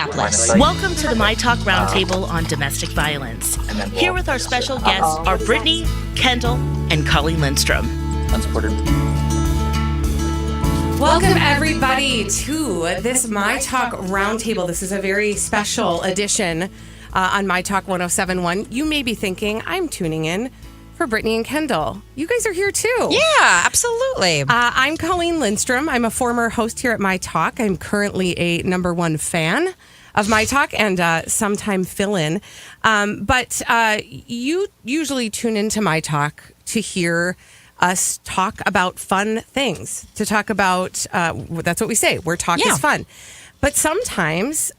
Minneapolis. Welcome to the myTalk Roundtable on domestic violence. Here with our special guests are Brittany, Kendall, and Colleen Lindstrom. Unsupported. Welcome, everybody, to this myTalk Roundtable. This is a very special edition on myTalk 107.1. You may be thinking, I'm tuning in for Brittany and Kendall. You guys are here, too. Yeah, absolutely. I'm Colleen Lindstrom. I'm a former host here at myTalk. I'm currently a #1 fan of myTalk and sometime fill-in. But you usually tune into myTalk to hear us talk about fun things, to talk about, that's what we say, where talk is fun. But sometimes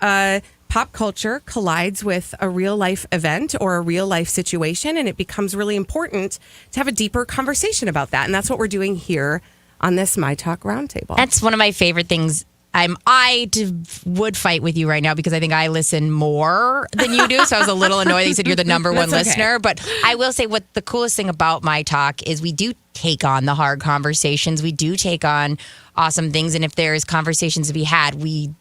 pop culture collides with a real life event or a real life situation, and it becomes really important to have a deeper conversation about that. And that's what we're doing here on this myTalk Roundtable. That's one of my favorite things. Would fight with you right now because I think I listen more than you do. So I was a little annoyed that you said you're the #1 listener. But I will say what the coolest thing about myTalk is we do take on the hard conversations. We do take on awesome things. And if there's conversations to be had, we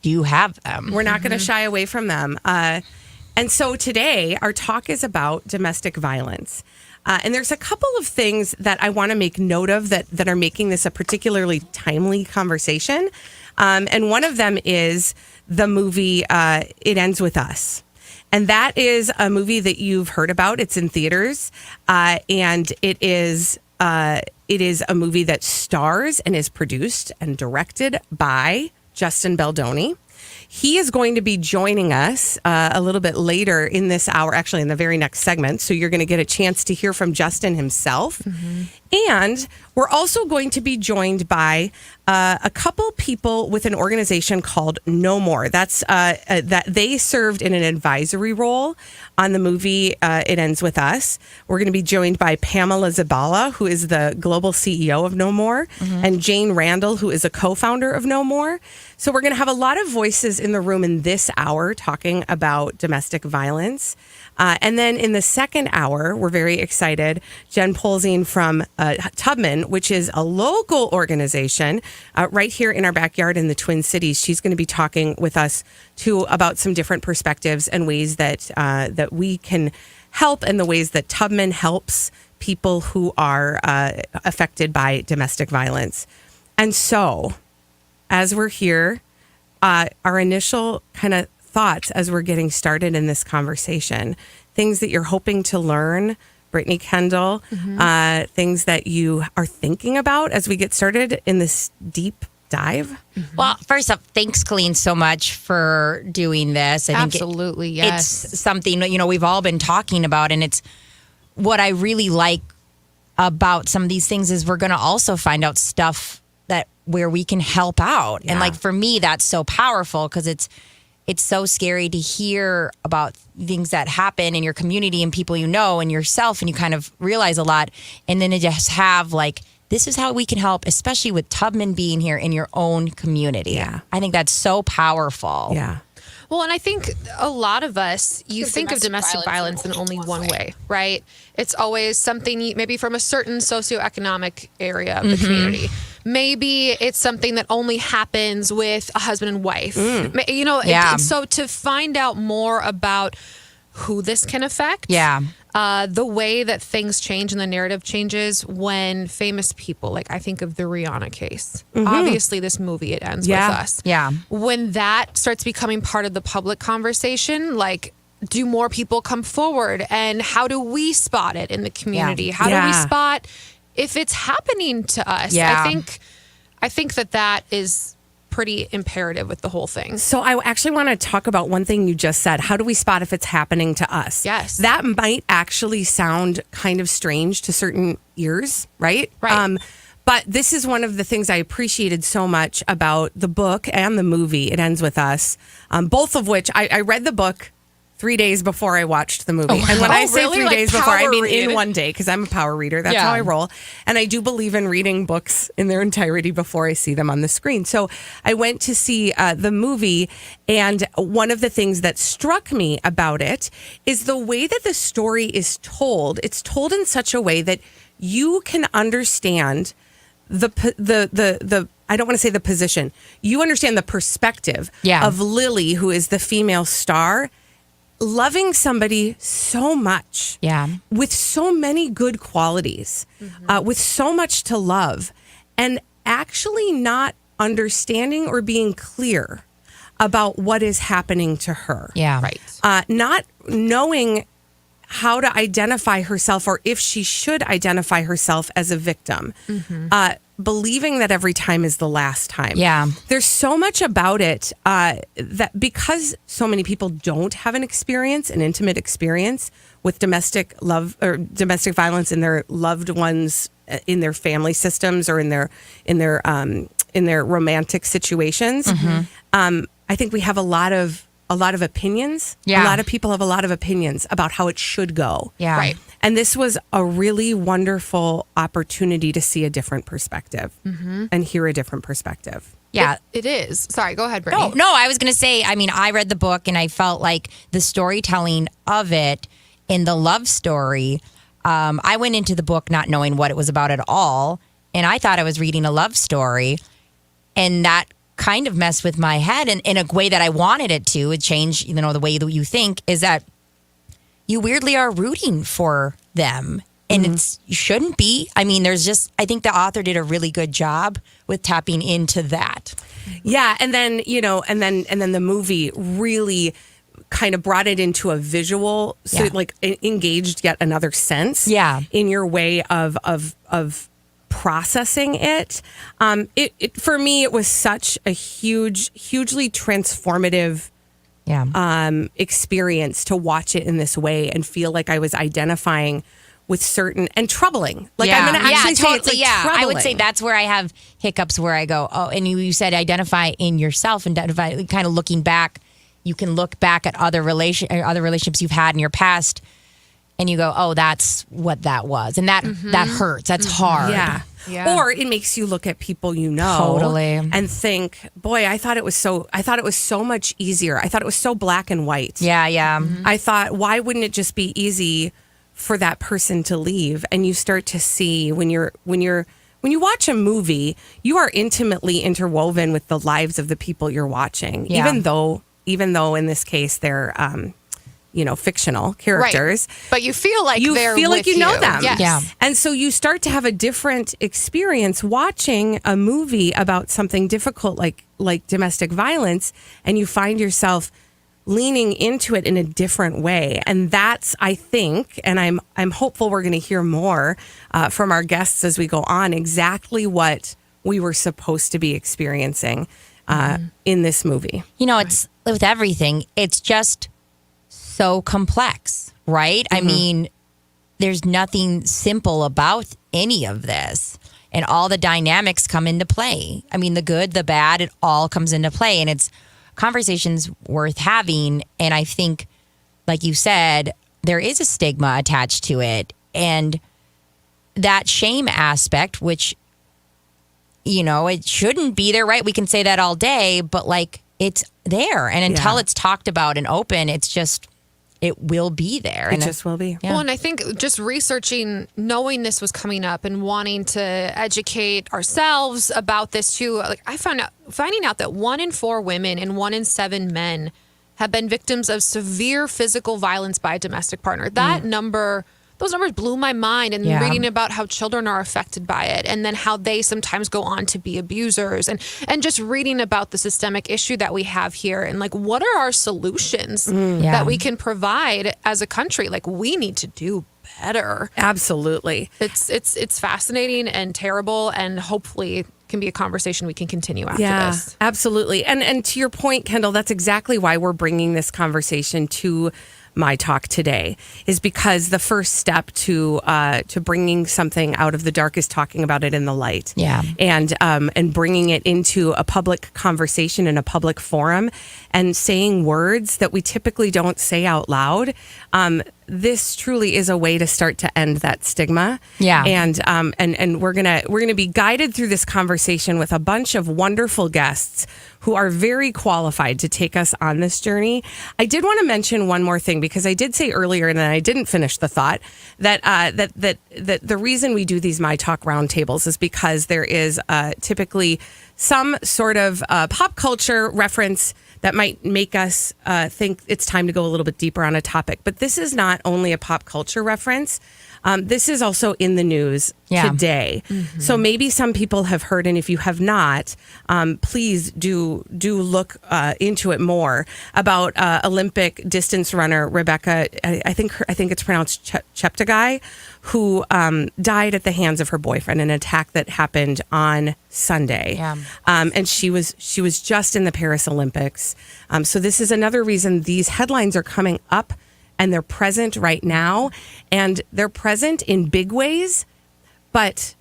do have them. We're not going to shy away from them. And so today our talk is about domestic violence. And there's a couple of things that I want to make note of that are making this a particularly timely conversation. And one of them is the movie It Ends With Us. And that is a movie that you've heard about. It's in theaters. And it is a movie that stars and is produced and directed by Justin Baldoni. He is going to be joining us a little bit later in this hour, actually in the very next segment. So you're going to get a chance to hear from Justin himself. Mm-hmm. And we're also going to be joined by a couple people with an organization called No More. That's that they served in an advisory role on the movie It Ends With Us. We're going to be joined by Pamela Zabala, who is the global CEO of No More, and Jane Randall, who is a co-founder of No More. So we're going to have a lot of voices in the room in this hour talking about domestic violence. And then in the second hour, we're very excited. Jen Polzine from Tubman, which is a local organization right here in our backyard in the Twin Cities. She's going to be talking with us too about some different perspectives and ways that that we can help, and the ways that Tubman helps people who are affected by domestic violence. And so, as we're here, our initial kind of thoughts as we're getting started in this conversation, things that you're hoping to learn, Brittany, Kendall, things that you are thinking about as we get started in this deep dive. Well, first up, thanks, Colleen, so much for doing this. I think absolutely, yes. It's something, we've all been talking about, and it's what I really like about some of these things is we're going to also find out stuff where we can help out. Yeah. And for me, that's so powerful because it's so scary to hear about things that happen in your community and people and yourself, and you kind of realize a lot. And then to just have this is how we can help, especially with Tubman being here in your own community. Yeah. I think that's so powerful. Yeah. Well, and I think a lot of us, you think of domestic violence in only one way, right? It's always something maybe from a certain socioeconomic area of the community. Maybe it's something that only happens with a husband and wife. So to find out more about who this can affect, the way that things change and the narrative changes when famous people, I think of the Rihanna case. Obviously, this movie, It Ends With Us. Yeah. When that starts becoming part of the public conversation, do more people come forward? And how do we spot it in the community? How do we spot if it's happening to us? Yeah. I think that is pretty imperative with the whole thing. So I actually want to talk about one thing you just said. How do we spot if it's happening to us? Yes. That might actually sound kind of strange to certain ears, right? Right. But this is one of the things I appreciated so much about the book and the movie, It Ends With Us, both of which I read the book 3 days before I watched the movie. Oh, and when I say really? 3 days before, I mean read? in one day, because I'm a power reader. That's how I roll. And I do believe in reading books in their entirety before I see them on the screen. So I went to see the movie, and one of the things that struck me about it is the way that the story is told. It's told in such a way that you can understand the I don't want to say the position. You understand the perspective of Lily, who is the female star, loving somebody so much, with so many good qualities, with so much to love, and actually not understanding or being clear about what is happening to her. Yeah. Right. Not knowing how to identify herself, or if she should identify herself as a victim. Believing that every time is the last time. Yeah. There's so much about it that because so many people don't have an intimate experience with domestic love or domestic violence in their loved ones, in their family systems, or in their romantic situations. I think we have a lot of opinions. Yeah. A lot of people have a lot of opinions about how it should go. Yeah. Right. And this was a really wonderful opportunity to see a different perspective and hear a different perspective. Yeah. It is. Sorry, go ahead, Brittany. No, I was going to say, I mean, I read the book and I felt like the storytelling of it in the love story, I went into the book not knowing what it was about at all. And I thought I was reading a love story. And that kind of messed with my head in a way that I wanted it to. It changed, the way that you think, is that you weirdly are rooting for them. And you shouldn't be. I mean, I think the author did a really good job with tapping into that. Yeah. And then, and then the movie really kind of brought it into a visual, so like it engaged yet another sense in your way of processing it. It for me, it was such a hugely transformative experience to watch it in this way and feel like I was identifying with certain, and troubling. Like I'm going to actually say it's like troubling. I would say that's where I have hiccups, where I go, oh, and you said identify in yourself, and kind of looking back. You can look back at other relationships you've had in your past, and you go, oh, that's what that was. And that hurts. That's hard. Yeah. Or it makes you look at people Totally. and think, boy, I thought it was so much easier. I thought it was so black and white. Yeah. I thought, why wouldn't it just be easy for that person to leave? And you start to see when you watch a movie, you are intimately interwoven with the lives of the people you're watching, even though in this case they're fictional characters. Right. But you feel like you know them. Yes. Yeah. And so you start to have a different experience watching a movie about something difficult like domestic violence, and you find yourself leaning into it in a different way. And that's, I think, and I'm hopeful we're going to hear more from our guests as we go on, exactly what we were supposed to be experiencing in this movie. It's with everything, it's just so complex, right? I mean, there's nothing simple about any of this. And all the dynamics come into play. I mean, the good, the bad, it all comes into play. And it's conversations worth having. And I think, like you said, there is a stigma attached to it. And that shame aspect, which, it shouldn't be there, right? We can say that all day, but it's there. And until it's talked about and open, it will be there. It just will be. Yeah. Well, and I think just researching, knowing this was coming up and wanting to educate ourselves about this too, finding out that 1 in 4 women and 1 in 7 men have been victims of severe physical violence by a domestic partner. Those numbers blew my mind, and reading about how children are affected by it, and then how they sometimes go on to be abusers, and just reading about the systemic issue that we have here, and what are our solutions that we can provide as a country? We need to do better. Absolutely. It's fascinating and terrible, and hopefully can be a conversation we can continue after this. Absolutely. And to your point, Kendall, that's exactly why we're bringing this conversation to myTalk today, is because the first step to bringing something out of the dark is talking about it in the light. Yeah. And bringing it into a public conversation in a public forum, and saying words that we typically don't say out loud. this truly is a way to start to end that stigma. Yeah. And we're gonna be guided through this conversation with a bunch of wonderful guests who are very qualified to take us on this journey. I did want to mention one more thing, because I did say earlier, and then I didn't finish the thought, that the reason we do these myTalk roundtables is because there is typically some sort of pop culture reference that might make us think it's time to go a little bit deeper on a topic. But this is not only a pop culture reference. This is also in the news today. Mm-hmm. So maybe some people have heard, and if you have not, please do look into it more, about Olympic distance runner Rebecca, I think it's pronounced Cheptegei, who died at the hands of her boyfriend in an attack that happened on Sunday. Yeah. And she was just in the Paris Olympics. So this is another reason these headlines are coming up, and they're present right now, and they're present in big ways, but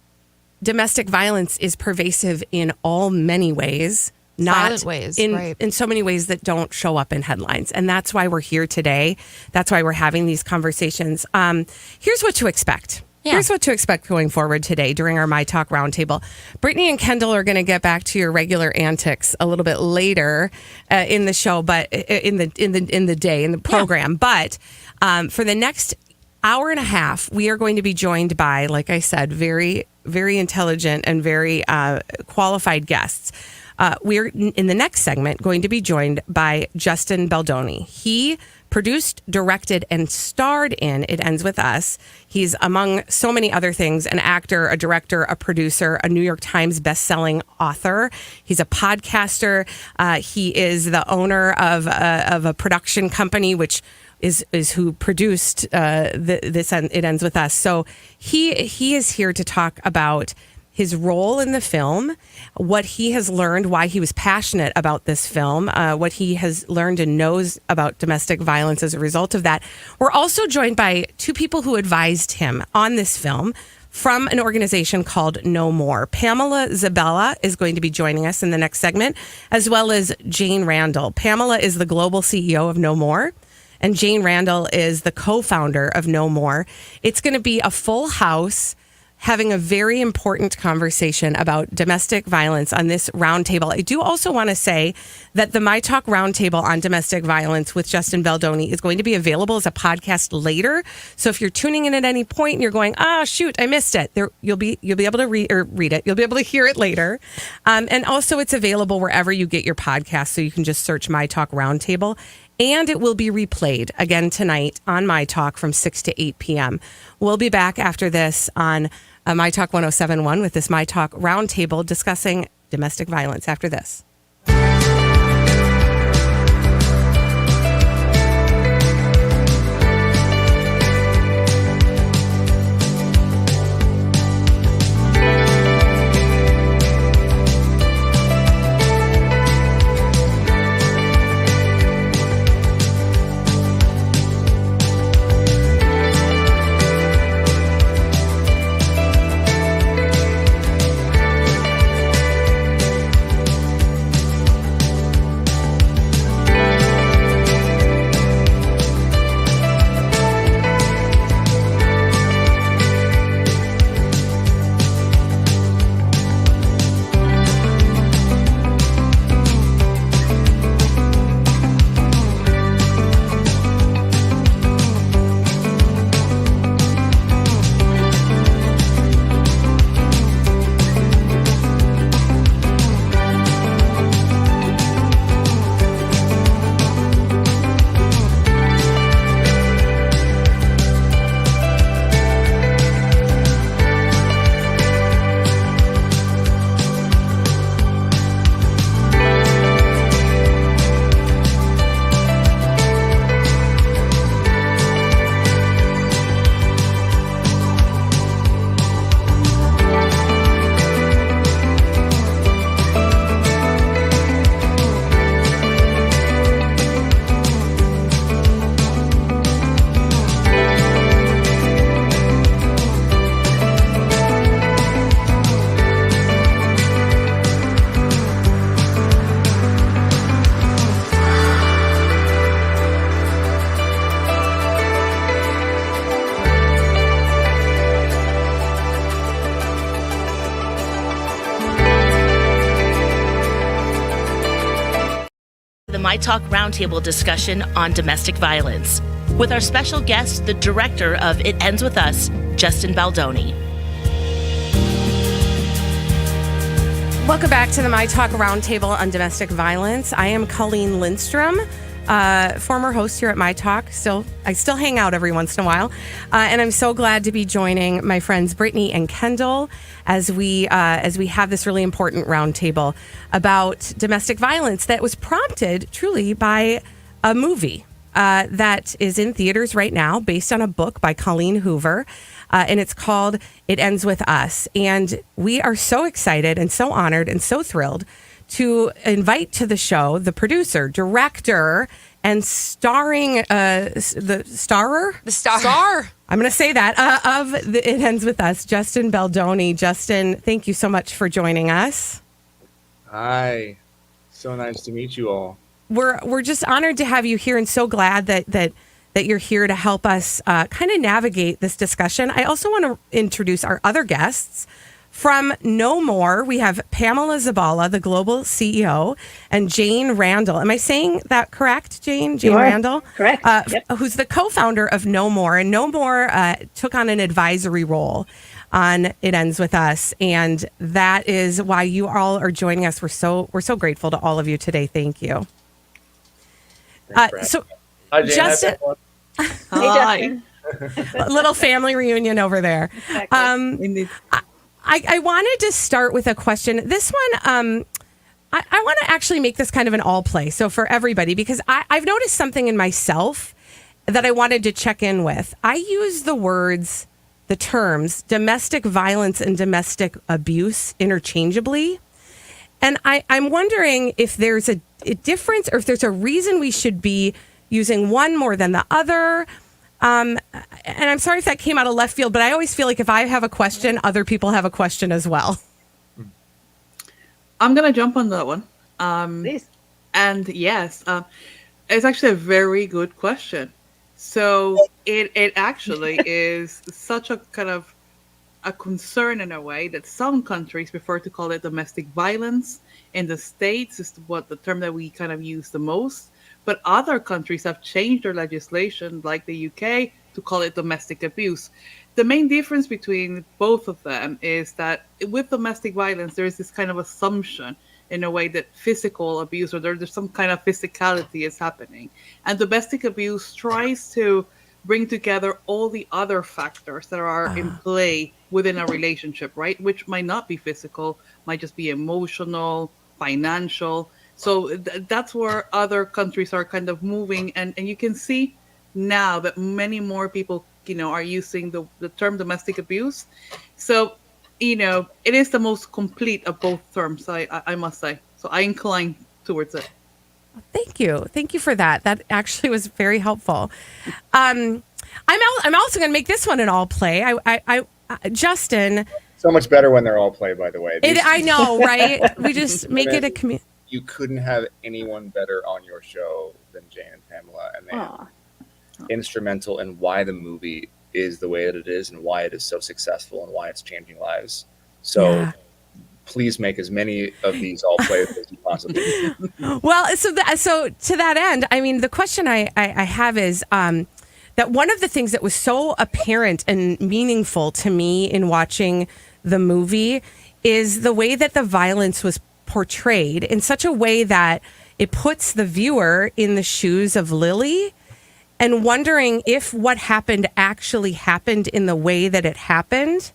domestic violence is pervasive in many ways, not silent ways, in so many ways that don't show up in headlines. And that's why we're here today. That's why we're having these conversations. Here's what to expect. Yeah. Here's what to expect going forward today during our myTalk Roundtable. Brittany and Kendall are going to get back to your regular antics a little bit later in the show, but in the program. Yeah. But for the next hour and a half, we are going to be joined by, like I said, very, very intelligent and very qualified guests. We're in the next segment going to be joined by Justin Baldoni. He produced, directed, and starred in It Ends With Us. He's, among so many other things, an actor, a director, a producer, a New York Times bestselling author. He's a podcaster. He is the owner of a production company, which is who produced this It Ends With Us. So he is here to talk about his role in the film, what he has learned, why he was passionate about this film, what he has learned and knows about domestic violence as a result of that. We're also joined by two people who advised him on this film from an organization called No More. Pamela Zabella is going to be joining us in the next segment, as well as Jane Randall. Pamela is the global CEO of No More, and Jane Randall is the co-founder of No More. It's going to be a full house, having a very important conversation about domestic violence on this roundtable. I do also want to say that the myTalk Roundtable on domestic violence with Justin Baldoni is going to be available as a podcast later. So if you're tuning in at any point and you're going, shoot, I missed it, you'll be able to read it. You'll be able to hear it later. And also it's available wherever you get your podcast. So you can just search myTalk Roundtable. And it will be replayed again tonight on myTalk from 6 to 8 p.m. We'll be back after this on myTalk 107.1 with this myTalk Roundtable discussing domestic violence after this. myTalk Roundtable discussion on domestic violence with our special guest, the director of It Ends With Us, Justin Baldoni. Welcome back to the myTalk Roundtable on domestic violence. I am Colleen Lindstrom, former host here at myTalk. I still hang out every once in a while, and I'm so glad to be joining my friends Brittany and Kendall as we have this really important roundtable about domestic violence that was prompted truly by a movie that is in theaters right now, based on a book by Colleen Hoover. And it's called It Ends With Us. And we are so excited and so honored and so thrilled to invite to the show the producer, director, and starring the star. I'm going to say that of It Ends With Us, Justin Baldoni. Justin, thank you so much for joining us. Hi, so nice to meet you all. We're just honored to have you here, and so glad that you're here to help us kind of navigate this discussion. I also want to introduce our other guests. From No More, we have Pamela Zabala, the global CEO, and Jane Randall. Am I saying that correct, Jane? Jane Randall? Correct. Yep. Who's the co-founder of No More. And No More took on an advisory role on It Ends With Us. And that is why you all are joining us. We're so grateful to all of you today. Thank you. Hi, Jane. Justin, Hi. a little family reunion over there. Indeed. I wanted to start with a question. This one, I want to actually make this kind of an all play. So for everybody, because I've noticed something in myself that I wanted to check in with. I use the terms domestic violence and domestic abuse interchangeably. And I'm wondering if there's a difference or if there's a reason we should be using one more than the other. And I'm sorry if that came out of left field, but I always feel like if I have a question, other people have a question as well. I'm going to jump on that one. Please. And yes, it's actually a very good question. So it actually is such a kind of a concern in a way that some countries prefer to call it domestic violence. In the States is what the term that we kind of use the most. But other countries have changed their legislation, like the UK, to call it domestic abuse. The main difference between both of them is that with domestic violence, there is this kind of assumption in a way that physical abuse or there's some kind of physicality is happening. And domestic abuse tries to bring together all the other factors that are in play within a relationship, right? Which might not be physical, might just be emotional, financial. So that's where other countries are kind of moving. And you can see now that many more people, are using the term domestic abuse. So, it is the most complete of both terms, I must say. So I incline towards it. Thank you. Thank you for that. That actually was very helpful. I'm also going to make this one an all play. I Justin. So much better when they're all play, by the way. I know, right? We just make it a community. You couldn't have anyone better on your show than Jane and Pamela, and they are instrumental in why the movie is the way that it is and why it is so successful and why it's changing lives. So please make as many of these all plays as you possibly can. Well, so to that end, I mean, the question I have is that one of the things that was so apparent and meaningful to me in watching the movie is the way that the violence was portrayed in such a way that it puts the viewer in the shoes of Lily and wondering if what happened actually happened in the way that it happened,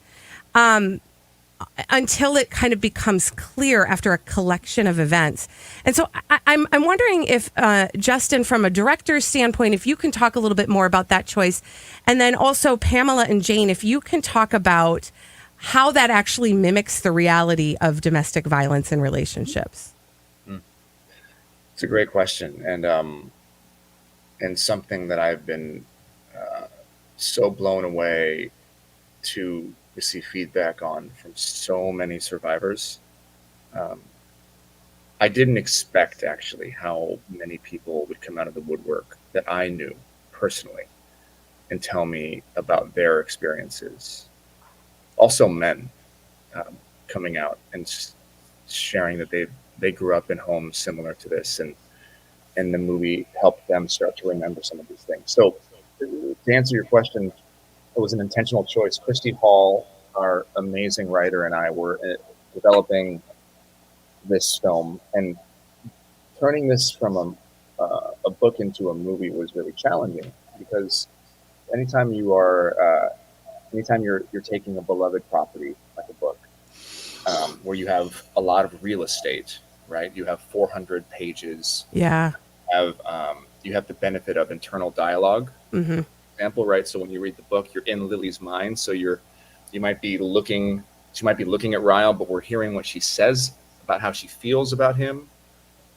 until it kind of becomes clear after a collection of events. And so I'm wondering if, Justin, from a director's standpoint, if you can talk a little bit more about that choice. And then also Pamela and Jane, if you can talk about how that actually mimics the reality of domestic violence in relationships. It's a great question. And something that I've been so blown away to receive feedback on from so many survivors. I didn't expect actually how many people would come out of the woodwork that I knew personally and tell me about their experiences. Also men coming out and sharing that they grew up in homes similar to this and and the movie helped them start to remember some of these things. So to answer your question, it was an intentional choice. Christy Hall, our amazing writer, and I were developing this film, and turning this from a book into a movie was really challenging, because anytime you're taking a beloved property like a book, where you have a lot of real estate, right? You have 400 pages. Yeah. You have the benefit of internal dialogue. Mm-hmm. Example, right? So when you read the book, you're in Lily's mind. So she might be looking at Ryle, but we're hearing what she says about how she feels about him.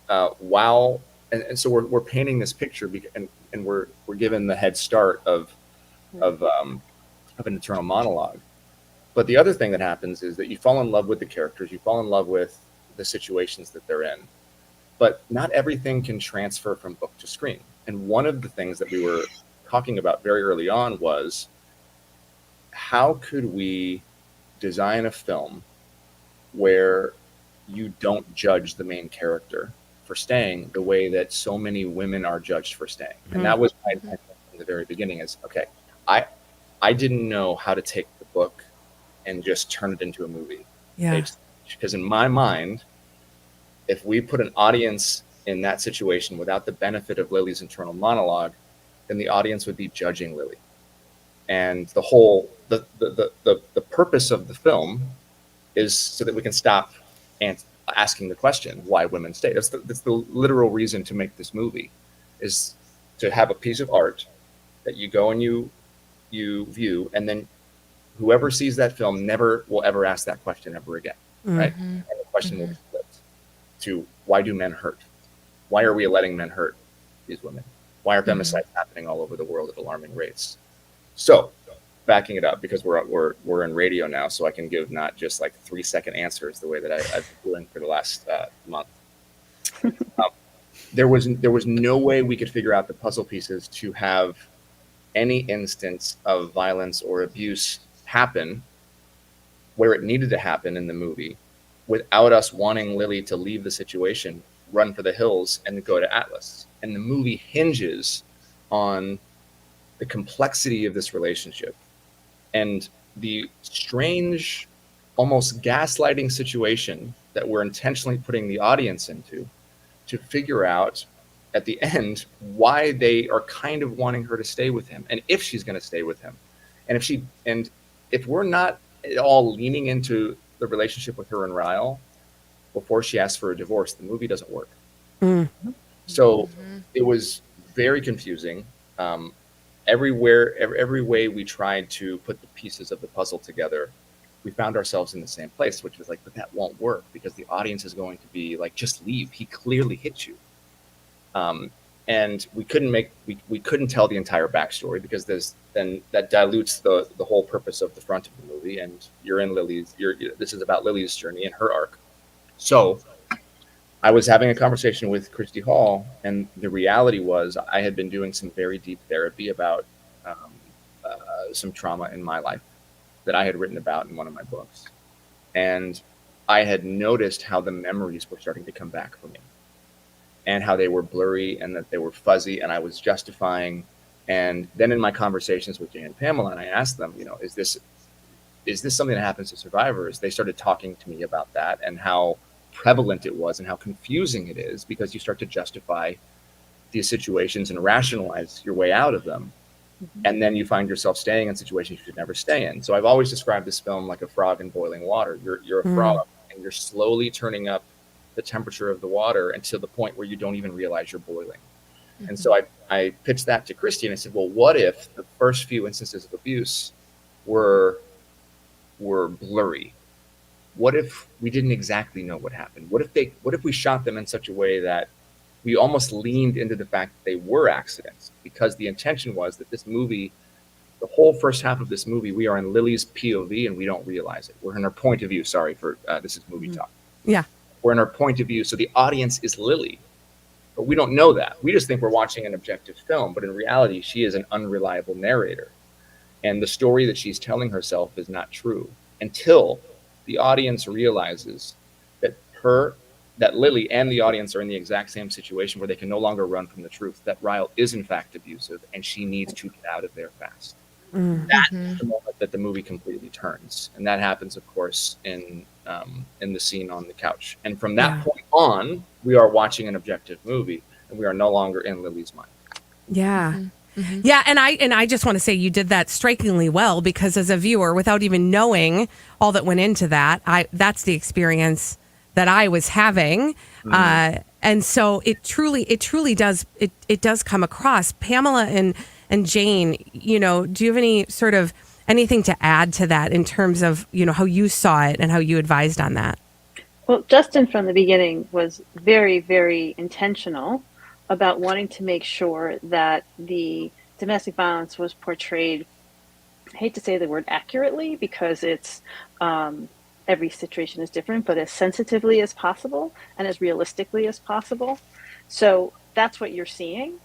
And so we're painting this picture, and we're given the head start of an internal monologue. But the other thing that happens is that you fall in love with the characters, you fall in love with the situations that they're in. But not everything can transfer from book to screen. And one of the things that we were talking about very early on was, how could we design a film where you don't judge the main character for staying the way that so many women are judged for staying? And that was my intention from the very beginning, is, okay, I didn't know how to take the book and just turn it into a movie. Yeah. Because in my mind, if we put an audience in that situation without the benefit of Lily's internal monologue, then the audience would be judging Lily. And the purpose of the film is so that we can stop asking the question, why women stay. That's the literal reason to make this movie, is to have a piece of art that you go and you view, and then whoever sees that film never will ever ask that question ever again, right? And the question will be flipped to, why do men hurt? Why are we letting men hurt these women? Why are femicides happening all over the world at alarming rates? So, backing it up, because we're in radio now, so I can give not just like 3-second answers the way that I've been doing for the last month. There was no way we could figure out the puzzle pieces to have any instance of violence or abuse happen where it needed to happen in the movie without us wanting Lily to leave the situation, run for the hills, and go to Atlas. And the movie hinges on the complexity of this relationship and the strange, almost gaslighting situation that we're intentionally putting the audience into, to figure out at the end why they are kind of wanting her to stay with him, and if she's going to stay with him. And if we're not at all leaning into the relationship with her and Ryle before she asks for a divorce, the movie doesn't work. So it was very confusing. Every way we tried to put the pieces of the puzzle together, we found ourselves in the same place, which was like, but that won't work, because the audience is going to be like, just leave. He clearly hit you. And we couldn't tell the entire backstory, because that dilutes the whole purpose of the front of the movie. And you're in this is about Lily's journey and her arc. So I was having a conversation with Christy Hall, and the reality was I had been doing some very deep therapy about some trauma in my life that I had written about in one of my books. And I had noticed how the memories were starting to come back for me, and how they were blurry and that they were fuzzy, and I was justifying. And then in my conversations with Jane and Pamela, and I asked them, is this something that happens to survivors? They started talking to me about that and how prevalent it was and how confusing it is, because you start to justify these situations and rationalize your way out of them. And then you find yourself staying in situations you should never stay in. So I've always described this film like a frog in boiling water. You're a frog, and you're slowly turning up the temperature of the water until the point where you don't even realize you're boiling. And so I pitched that to Christy, and I said, well, what if the first few instances of abuse were blurry? What if we didn't exactly know what happened? What if we shot them in such a way that we almost leaned into the fact that they were accidents? Because the intention was that this movie, the whole first half of this movie, we are in Lily's POV and we don't realize it. We're in her point of view. Sorry for this is movie talk. Yeah. We're in her point of view. So the audience is Lily, but we don't know that. We just think we're watching an objective film, but in reality, she is an unreliable narrator. And the story that she's telling herself is not true until the audience realizes that that Lily and the audience are in the exact same situation where they can no longer run from the truth, that Ryle is in fact abusive and she needs to get out of there fast. That's the moment that the movie completely turns. And that happens, of course, in the scene on the couch. And from that point on, we are watching an objective movie and we are no longer in Lily's mind. Yeah. Yeah, and I just want to say you did that strikingly well, because as a viewer, without even knowing all that went into that, that's the experience that I was having. And so it truly does come across. Pamela and Jane, you know, do you have any sort of anything to add to that in terms of, you know, how you saw it and how you advised on that? Well, Justin from the beginning was very, very intentional about wanting to make sure that the domestic violence was portrayed, I hate to say the word accurately because it's every situation is different, but as sensitively as possible and as realistically as possible. So that's what you're seeing.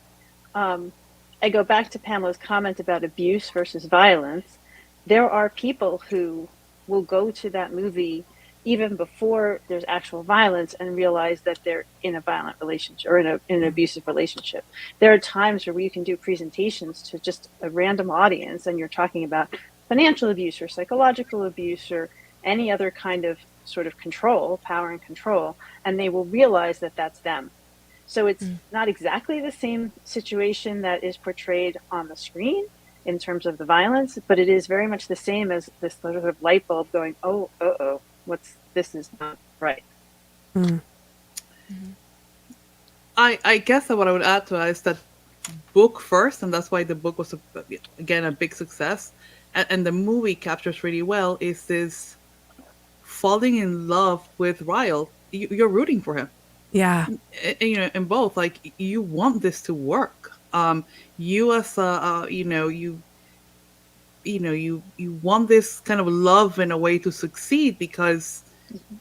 I go back to Pamela's comment about abuse versus violence. There are people who will go to that movie even before there's actual violence and realize that they're in a violent relationship or in an abusive relationship. There are times where you can do presentations to just a random audience and you're talking about financial abuse or psychological abuse or any other kind of sort of control, power and control, and they will realize that that's them. So it's not exactly the same situation that is portrayed on the screen in terms of the violence, but it is very much the same as this sort of light bulb going, this is not right. I guess that what I would add to that is that book first, and that's why the book was again a big success, and the movie captures really well, is this falling in love with Ryle. You're rooting for him. Yeah. You know, in both, like, you want this to work. You as you want this kind of love in a way to succeed because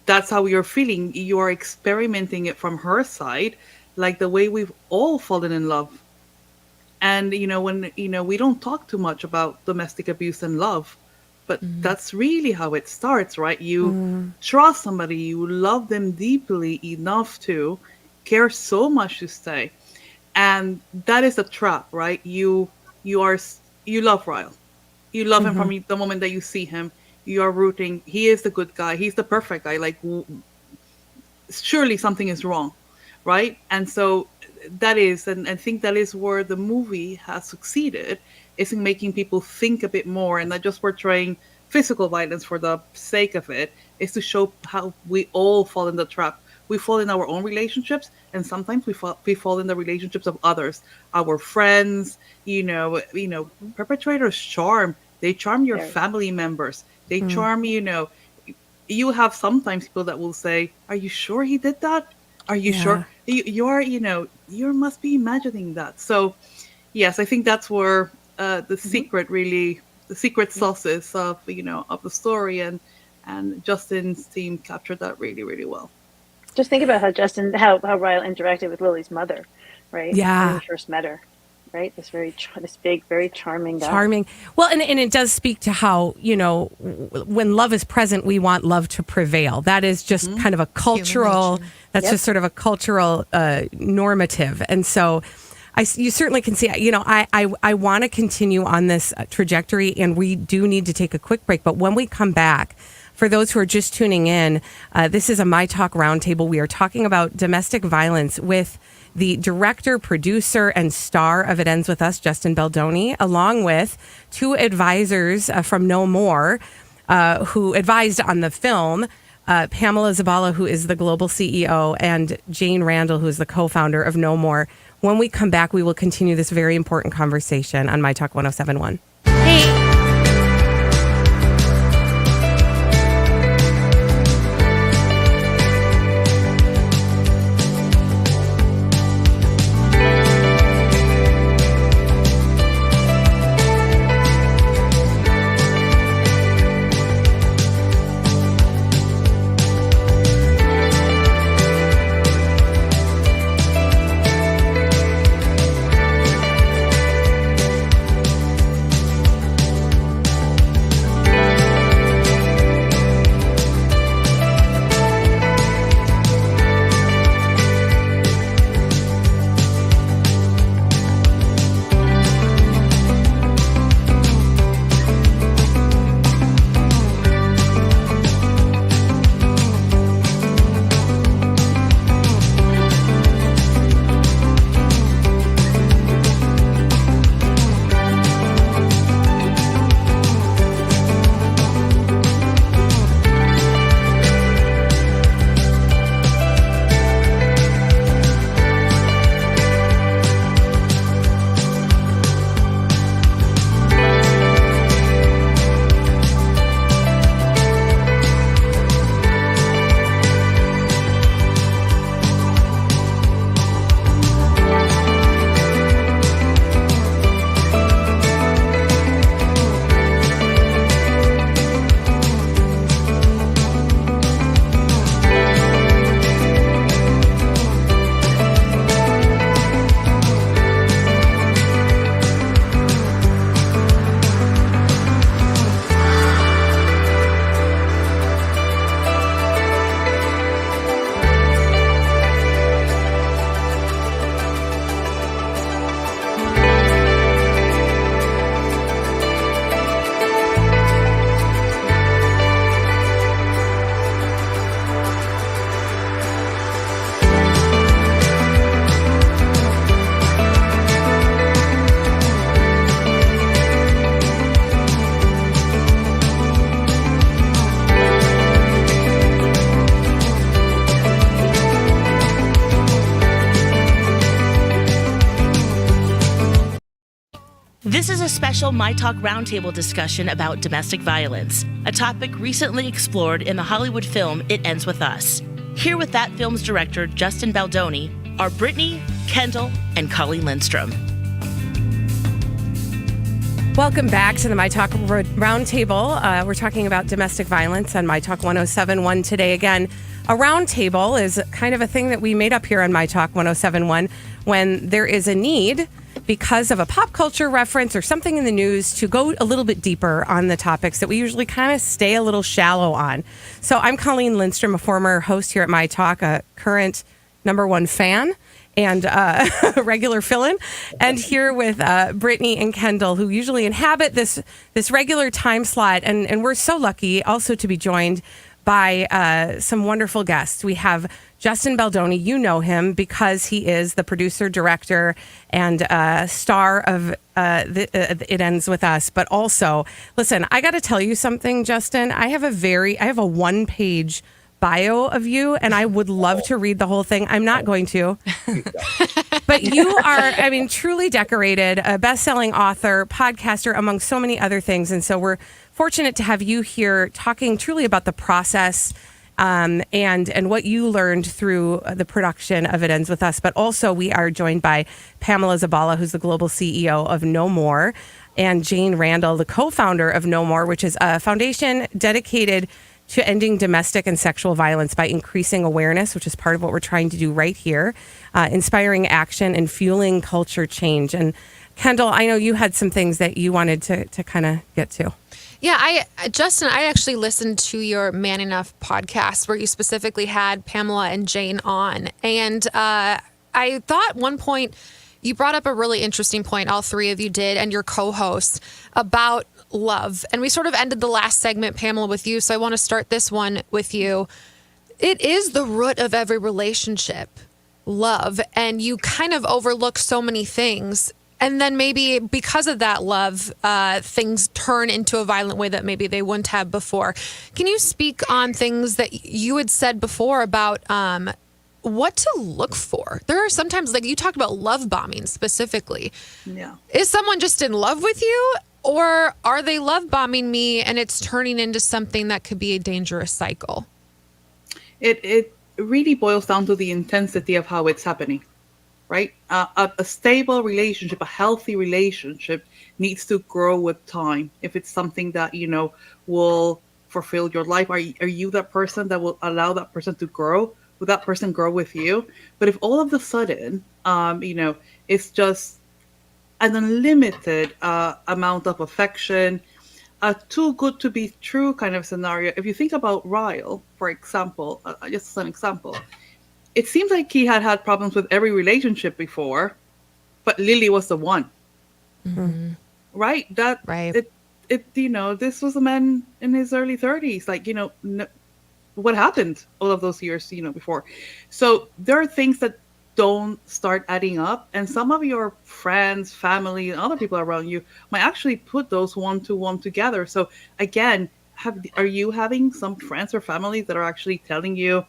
that's how you're feeling. You are experimenting it from her side, like the way we've all fallen in love. And, when, we don't talk too much about domestic abuse and love, but that's really how it starts, right? You trust somebody, you love them deeply enough to care so much to stay. And that is a trap, right? You love Ryle. You love him from the moment that you see him. You are rooting. He is the good guy. He's the perfect guy. Like, surely something is wrong, right? And so that is, and I think that is where the movie has succeeded, is in making people think a bit more and not just portraying physical violence for the sake of it, is to show how we all fall in the trap. We fall in our own relationships, and sometimes we fall in the relationships of others, our friends. Perpetrators charm. They charm your family members. They charm. You have sometimes people that will say, "Are you sure he did that? Are you sure?" You must be imagining that. So, yes, I think that's where the secret sauces of the story and Justin's team captured that really, really well. Just think about how Ryle interacted with Lily's mother, right? Yeah. When he first met her, right? This big, very charming guy. Charming. Well, and it does speak to how, when love is present, we want love to prevail. That is just kind of a cultural, that's just sort of a cultural normative. And so you certainly can see, I want to continue on this trajectory, and we do need to take a quick break. But when we come back, for those who are just tuning in, this is a myTalk Roundtable. We are talking about domestic violence with the director, producer, and star of It Ends With Us, Justin Baldoni, along with two advisors from No More who advised on the film, Pamela Zabala, who is the global CEO, and Jane Randall, who is the co-founder of No More. When we come back, we will continue this very important conversation on myTalk 107.1. Hey. This is a special myTalk Roundtable discussion about domestic violence, a topic recently explored in the Hollywood film It Ends With Us. Here with that film's director, Justin Baldoni, are Brittany, Kendall, and Colleen Lindstrom. Welcome back to the myTalk Roundtable. We're talking about domestic violence on myTalk 107.1 today. Again, a roundtable is kind of a thing that we made up here on myTalk 107.1 when there is a need because of a pop culture reference or something in the news to go a little bit deeper on the topics that we usually kind of stay a little shallow on. So I'm Colleen Lindstrom, a former host here at myTalk, a current #1 fan and a regular fill-in, and here with Brittany and Kendall, who usually inhabit this regular time slot. And we're so lucky also to be joined by some wonderful guests. We have Justin Baldoni. You know him because he is the producer, director, and star of It Ends With Us. But also, listen, I got to tell you something, Justin. I have a one-page bio of you, and I would love to read the whole thing. I'm not going to. But you are, truly decorated, a best-selling author, podcaster, among so many other things. And so we're fortunate to have you here talking truly about the process and what you learned through the production of It Ends With Us. But also we are joined by Pamela Zabala, who's the global CEO of No More, and Jane Randall, the co-founder of No More, which is a foundation dedicated to ending domestic and sexual violence by increasing awareness, which is part of what we're trying to do right here, inspiring action and fueling culture change. And Kendall, I know you had some things that you wanted to kind of get to. Yeah, Justin, I actually listened to your Man Enough podcast where you specifically had Pamela and Jane on. And I thought at one point you brought up a really interesting point, all three of you did, and your co-host, about love. And we sort of ended the last segment, Pamela, with you. So I want to start this one with you. It is the root of every relationship, love. And you kind of overlook so many things. And then maybe because of that love, things turn into a violent way that maybe they wouldn't have before. Can you speak on things that you had said before about what to look for? There are sometimes, like you talked about love bombing specifically. Yeah. Is someone just in love with you? Or are they love bombing me and it's turning into something that could be a dangerous cycle? It really boils down to the intensity of how it's happening, right? A stable relationship, a healthy relationship needs to grow with time. If it's something that, will fulfill your life, are you that person that will allow that person to grow? Will that person grow with you? But if all of a sudden, it's just an unlimited amount of affection, a too good to be true kind of scenario. If you think about Ryle, for example, just as an example, it seems like he had problems with every relationship before, but Lily was the one. Mm-hmm. Right? This was a man in his early 30s. Like, what happened all of those years, before? So there are things that don't start adding up, and some of your friends, family, and other people around you might actually put those one to one together. So again, are you having some friends or family that are actually telling you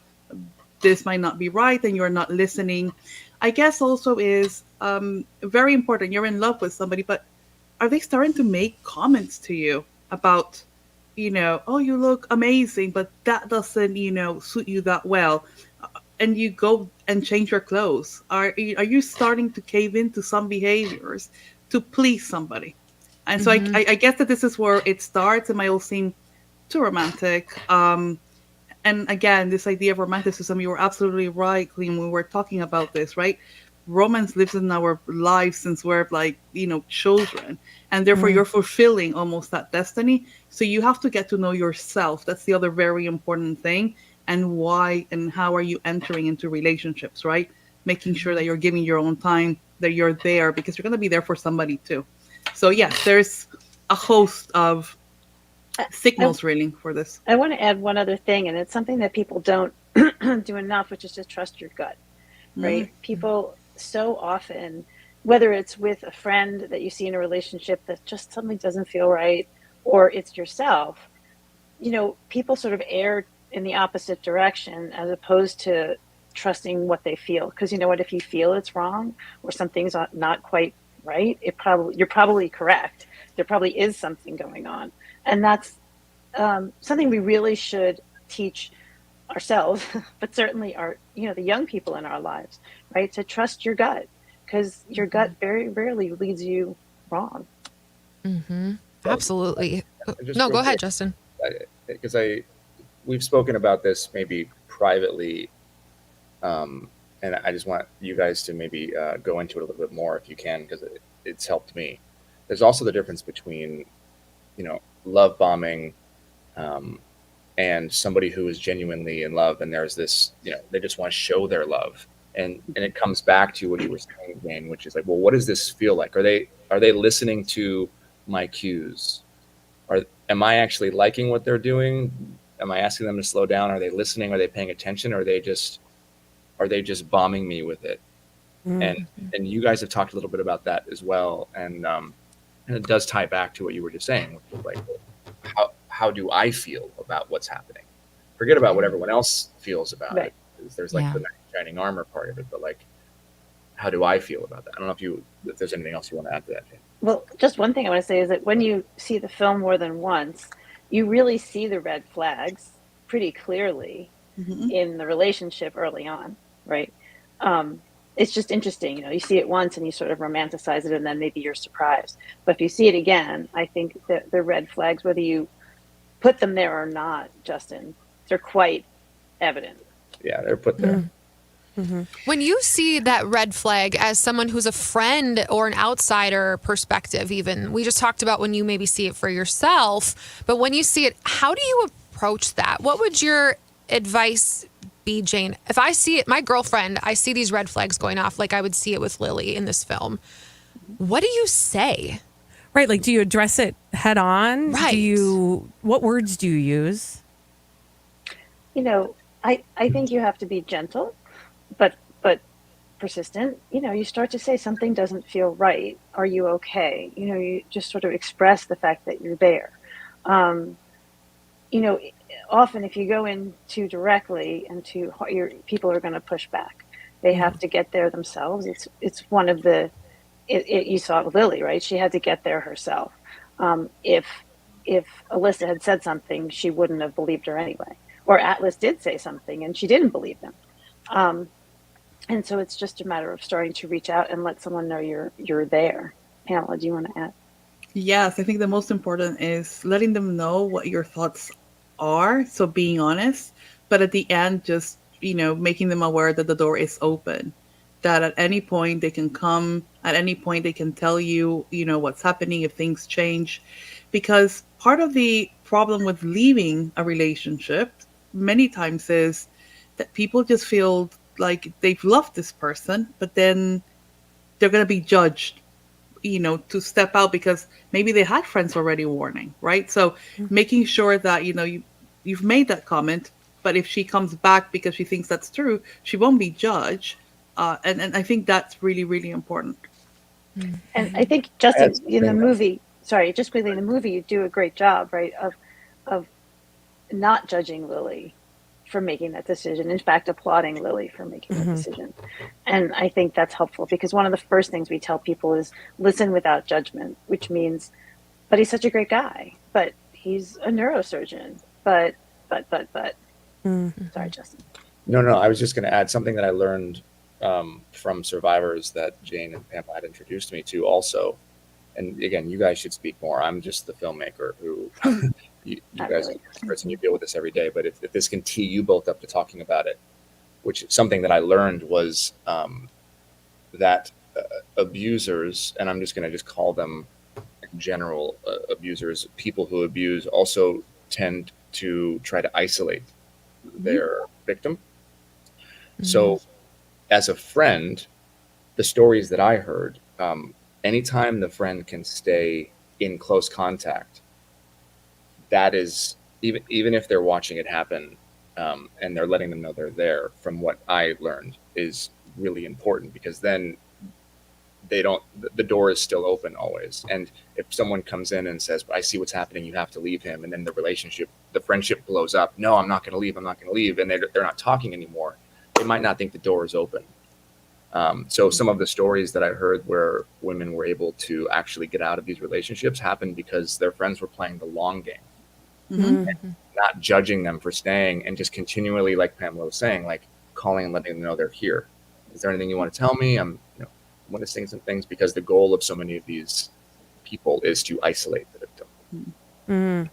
this might not be right and you're not listening? I guess also is very important. You're in love with somebody, but are they starting to make comments to you about, oh, you look amazing, but that doesn't, suit you that well? And you go and change your clothes. Are you starting to cave into some behaviors to please somebody? And so I guess that this is where it starts. It might all seem too romantic. And again, this idea of romanticism, you were absolutely right, Colleen, when we were talking about this, right? Romance lives in our lives since we're children. And therefore you're fulfilling almost that destiny. So you have to get to know yourself. That's the other very important thing. And why and how are you entering into relationships, right? Making sure that you're giving your own time, that you're there, because you're going to be there for somebody too. So yes, there's a host of signals really for this. I want to add one other thing, and it's something that people don't do enough, which is to trust your gut, right? Mm-hmm. People so often, whether it's with a friend that you see in a relationship that just something doesn't feel right, or it's yourself, people sort of err in the opposite direction as opposed to trusting what they feel. Because you know what, if you feel it's wrong or something's not quite right? You're probably correct. There probably is something going on, and that's something we really should teach ourselves, but certainly the young people in our lives, right? To trust your gut, because your gut very rarely leads you wrong. Absolutely. No, go ahead, Justin. Because we've spoken about this maybe privately, and I just want you guys to maybe go into it a little bit more if you can, because it's helped me. There's also the difference between, love bombing, and somebody who is genuinely in love, and there's this, they just want to show their love, and it comes back to what you were saying, Jane, which is like, well, what does this feel like? Are they listening to my cues? Am I actually liking what they're doing? Am I asking them to slow down? Are they listening? Are they paying attention? Or are they just bombing me with it? And you guys have talked a little bit about that as well, and it does tie back to what you were just saying, which is like, how do I feel about what's happening? Forget about what everyone else feels about it. There's like the shining armor part of it, but like, how do I feel about that? I don't know if there's anything else you want to add to that, Jane. Well, just one thing I want to say is that when you see the film more than once, you really see the red flags pretty clearly in the relationship early on, right? It's just interesting, you see it once and you sort of romanticize it, and then maybe you're surprised. But if you see it again, I think that the red flags, whether you put them there or not, Justin, they're quite evident. Yeah, they're put there. When you see that red flag as someone who's a friend or an outsider perspective, even, we just talked about when you maybe see it for yourself, but when you see it, how do you approach that? What would your advice be, Jane? If I see it, my girlfriend, I see these red flags going off like I would see it with Lily in this film. What do you say? Right, like, do you address it head on? Right. What words do you use? I think you have to be gentle, but persistent. You start to say something doesn't feel right. Are you okay? You just sort of express the fact that you're there. Often if you go in too directly and people are going to push back. They have to get there themselves. It's one of you saw it with Lily, right? She had to get there herself. If Alyssa had said something, she wouldn't have believed her anyway. Or Atlas did say something and she didn't believe them. And so it's just a matter of starting to reach out and let someone know you're there. Pamela, do you want to add? Yes, I think the most important is letting them know what your thoughts are. So being honest, but at the end, just, making them aware that the door is open, that at any point they can come, at any point they can tell you, what's happening if things change. Because part of the problem with leaving a relationship many times is that people just feel like they've loved this person, but then they're going to be judged, to step out because maybe they had friends already warning, right? So making sure that, you've made that comment, but if she comes back because she thinks that's true, she won't be judged. And I think that's really, really important. And I think, Justin, in the movie, just quickly, in the movie, you do a great job, right, of not judging Lily for making that decision. In fact, applauding Lily for making the decision. And I think that's helpful because one of the first things we tell people is listen without judgment, which means, but he's such a great guy, but he's a neurosurgeon, but. Sorry, Justin. No, I was just going to add something that I learned from Survivors that Jane and Pamela had introduced me to also. And again, you guys should speak more. I'm just the filmmaker who you guys are the experts and you deal with this every day. But if this can tee you both up to talking about it, which something that I learned was that abusers, and I'm just going to just call them general abusers, people who abuse also tend to try to isolate their victim. So as a friend, the stories that I heard, anytime the friend can stay in close contact, that is, even if they're watching it happen and they're letting them know they're there, from what I learned, is really important because then the door is still open always. And if someone comes in and says, I see what's happening, you have to leave him, and then the friendship blows up. No, I'm not going to leave. And they're not talking anymore. They might not think the door is open. So some of the stories that I heard where women were able to actually get out of these relationships happened because their friends were playing the long game, and not judging them for staying, and just continually, like Pamela was saying, like calling and letting them know they're here. Is there anything you want to tell me? I'm witnessing some things, because the goal of so many of these people is to isolate the victim.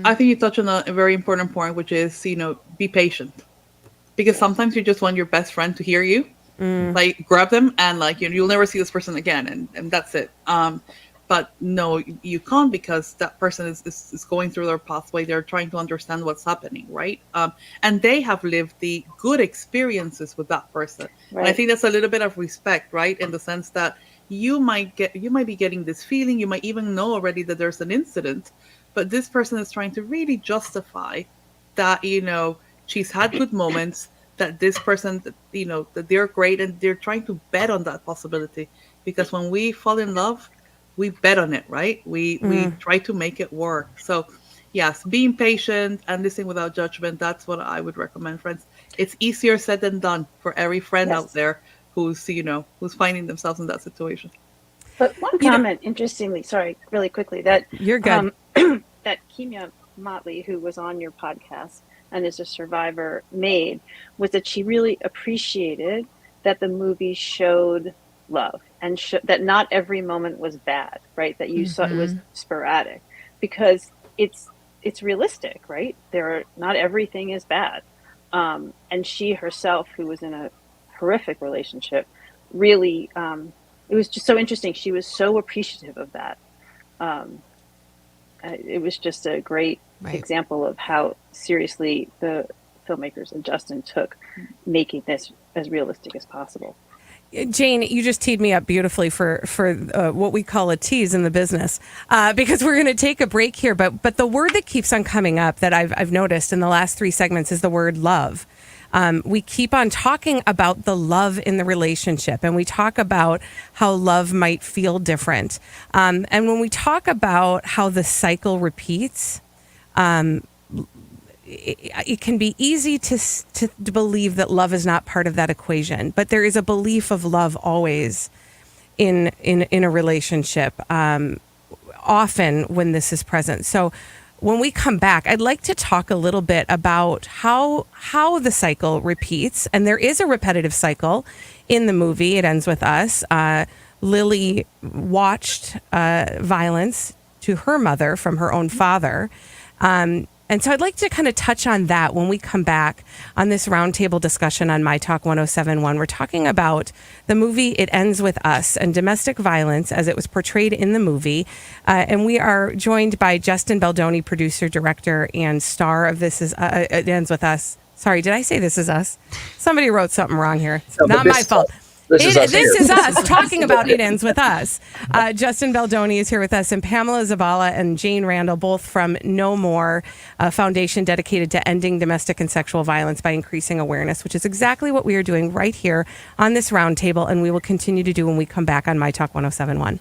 I think you touched on a very important point, which is, be patient. Because sometimes you just want your best friend to hear you, like grab them and like, you'll never see this person again. And that's it. But no, you can't, because that person is going through their pathway. They're trying to understand what's happening, right? And they have lived the good experiences with that person. Right. And I think that's a little bit of respect, right? In the sense that you might be getting this feeling, you might even know already that there's an incident, but this person is trying to really justify that, she's had good moments, that this person, that they're great, and they're trying to bet on that possibility. Because when we fall in love, we bet on it, right? We try to make it work. So yes, being patient and listening without judgment, that's what I would recommend, friends. It's easier said than done for every friend out there who's finding themselves in that situation. But one comment, interestingly, sorry, really quickly, that you're good. That Kimia Motley, who was on your podcast and is a survivor, made was that she really appreciated that the movie showed love and that not every moment was bad, right? That you saw it was sporadic, because it's realistic, right? Not everything is bad. And she herself, who was in a horrific relationship, really, it was just so interesting. She was so appreciative of that. It was just a great example of how seriously the filmmakers and Justin took making this as realistic as possible. Jane, you just teed me up beautifully for what we call a tease in the business, because we're going to take a break here. But the word that keeps on coming up that I've noticed in the last 3 segments is the word love. We keep on talking about the love in the relationship, and we talk about how love might feel different. And when we talk about how the cycle repeats, it can be easy to believe that love is not part of that equation, but there is a belief of love always in a relationship, often when this is present. So when we come back, I'd like to talk a little bit about how the cycle repeats, and there is a repetitive cycle in the movie. It Ends With Us. Lily watched violence to her mother from her own father. And so I'd like to kind of touch on that when we come back on this roundtable discussion on myTalk 107.1. We're talking about the movie It Ends With Us and domestic violence as it was portrayed in the movie. And we are joined by Justin Baldoni, producer, director, and star of It Ends With Us. Sorry, did I say This Is Us? Somebody wrote something wrong here. It's not my fault. This is us talking about It Ends With Us. Justin Baldoni is here with us, and Pamela Zabala and Jane Randall, both from No More, a foundation dedicated to ending domestic and sexual violence by increasing awareness, which is exactly what we are doing right here on this roundtable, and we will continue to do when we come back on myTalk 107.1.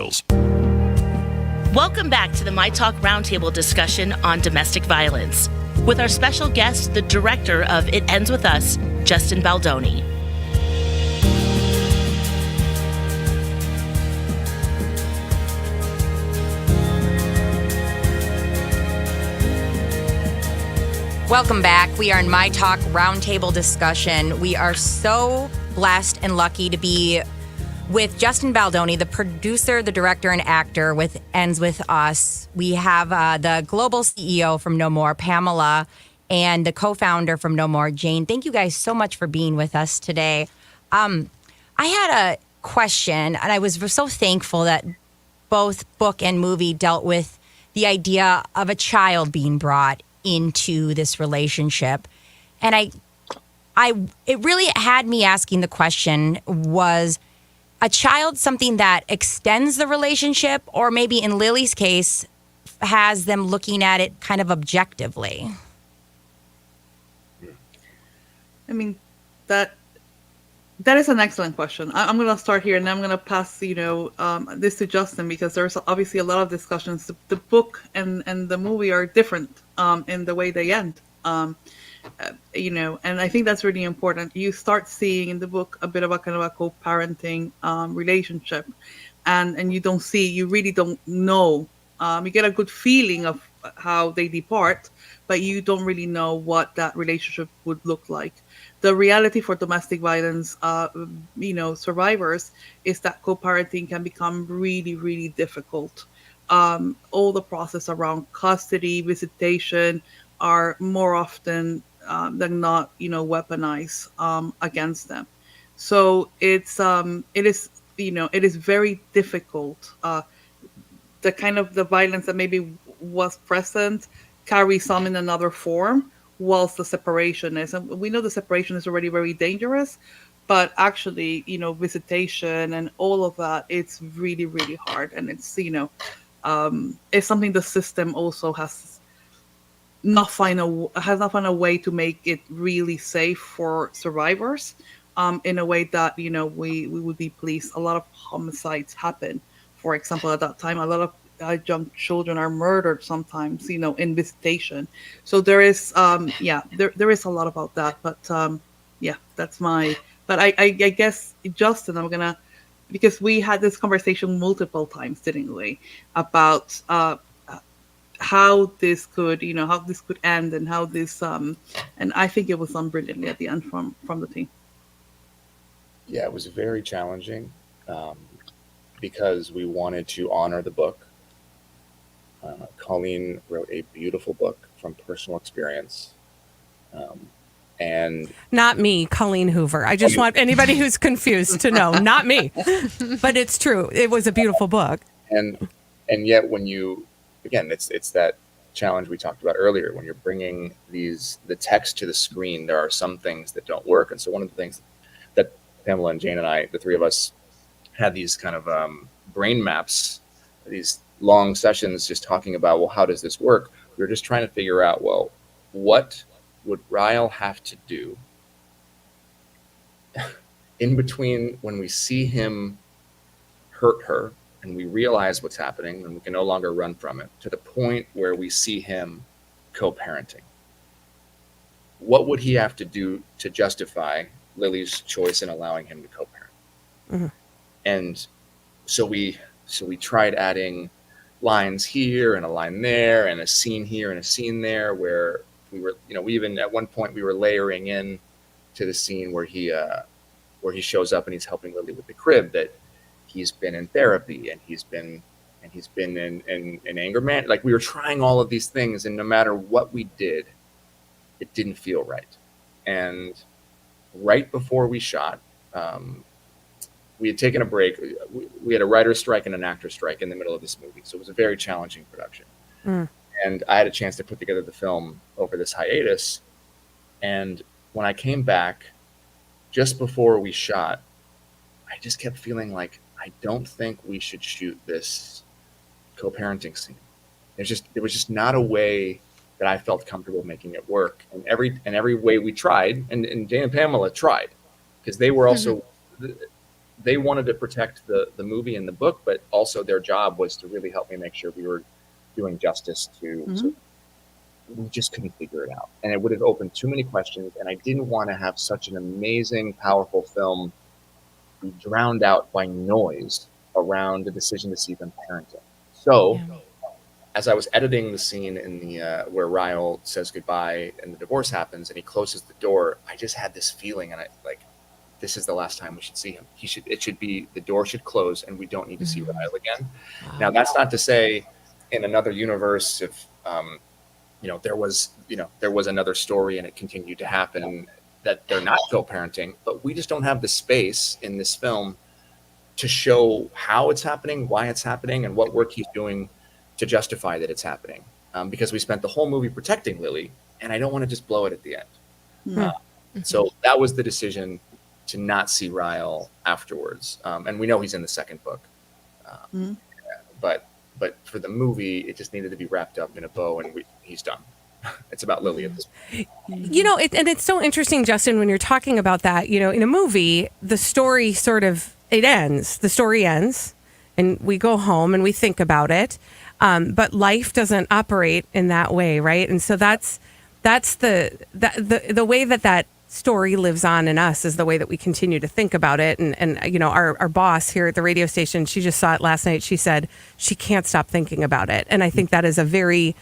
details. Welcome back to the myTalk Roundtable discussion on domestic violence with our special guest, the director of It Ends With Us, Justin Baldoni. Welcome back. We are in myTalk Roundtable discussion. We are so blessed and lucky to be with Justin Baldoni, the producer, the director, and actor with Ends With Us. We have the global CEO from No More, Pamela, and the co-founder from No More, Jane. Thank you guys so much for being with us today. I had a question, and I was so thankful that both book and movie dealt with the idea of a child being brought into this relationship. And it really had me asking the question, was a child something that extends the relationship, or maybe in Lily's case has them looking at it kind of objectively? I mean, that is an excellent question. I'm going to start here, and I'm going to pass, this to Justin, because there's obviously a lot of discussions. The book and the movie are different in the way they end. And I think that's really important. You start seeing in the book a bit of a kind of a co-parenting relationship, and you really don't know. You get a good feeling of how they depart, but you don't really know what that relationship would look like. The reality for domestic violence, survivors, is that co-parenting can become really, really difficult. All the process around custody, visitation are more often than not, weaponized against them. So it is very difficult. The kind of the violence that maybe was present carries on in another form, whilst the separation is. And we know the separation is already very dangerous, but actually, visitation and all of that, it's really, really hard. And it's, it's something the system also has not found a way to make it really safe for survivors, in a way that, we would be pleased. A lot of homicides happen. For example, at that time, a lot of young children are murdered sometimes, in visitation. So there is, there is a lot about that. But that's but I guess, Justin, because we had this conversation multiple times, didn't we, about how this could end, and how this, and I think it was done brilliantly at the end from the team. Yeah, it was very challenging, because we wanted to honor the book. Colleen wrote a beautiful book from personal experience. And not me, Colleen Hoover. I just want anybody who's confused to know, not me. But it's true. It was a beautiful book. And yet it's that challenge we talked about earlier. When you're bringing the text to the screen, there are some things that don't work. And so one of the things that Pamela and Jane and I, the three of us, had these kind of brain maps, these long sessions just talking about, well, how does this work? We were just trying to figure out, well, what would Ryle have to do in between when we see him hurt her and we realize what's happening and we can no longer run from it, to the point where we see him co-parenting? What would he have to do to justify Lily's choice in allowing him to co-parent? Mm-hmm. And so we tried adding lines here and a line there and a scene here and a scene there, where we were, we even at one point we were layering in to the scene where he shows up and he's helping Lily with the crib, that he's been in therapy and he's been in anger management. Like, we were trying all of these things, and no matter what we did, it didn't feel right. And right before we shot, we had taken a break. We had a writer's strike and an actor's strike in the middle of this movie. So it was a very challenging production. Mm. And I had a chance to put together the film over this hiatus. And when I came back, just before we shot, I just kept feeling like, I don't think we should shoot this co-parenting scene. There was just not a way that I felt comfortable making it work. And every way we tried, and Jane and Pamela tried, because they were also... they wanted to protect the movie and the book, but also their job was to really help me make sure we were doing justice to. So we just couldn't figure it out, and it would have opened too many questions. And I didn't want to have such an amazing, powerful film be drowned out by noise around the decision to see them parenting. So, as I was editing the scene in the where Ryle says goodbye and the divorce happens, and he closes the door, I just had this feeling, and I like, this is the last time we should see him. It should be, the door should close, and we don't need to see Ryle again. Wow. Now, that's not to say, in another universe, if there was another story and it continued to happen, that they're not co-parenting, but we just don't have the space in this film to show how it's happening, why it's happening, and what work he's doing to justify that it's happening. Because we spent the whole movie protecting Lily, and I don't want to just blow it at the end. So that was the decision, to not see Ryle afterwards. And we know he's in the second book. But for the movie, it just needed to be wrapped up in a bow, and he's done. It's about Lily at this point. And it's so interesting, Justin, when you're talking about that. In a movie, the story ends. The story ends, and we go home and we think about it. But life doesn't operate in that way, right? And so that's the way that story lives on in us, is the way that we continue to think about it. And our boss here at the radio station, she just saw it last night. She said she can't stop thinking about it. And I think that is a very,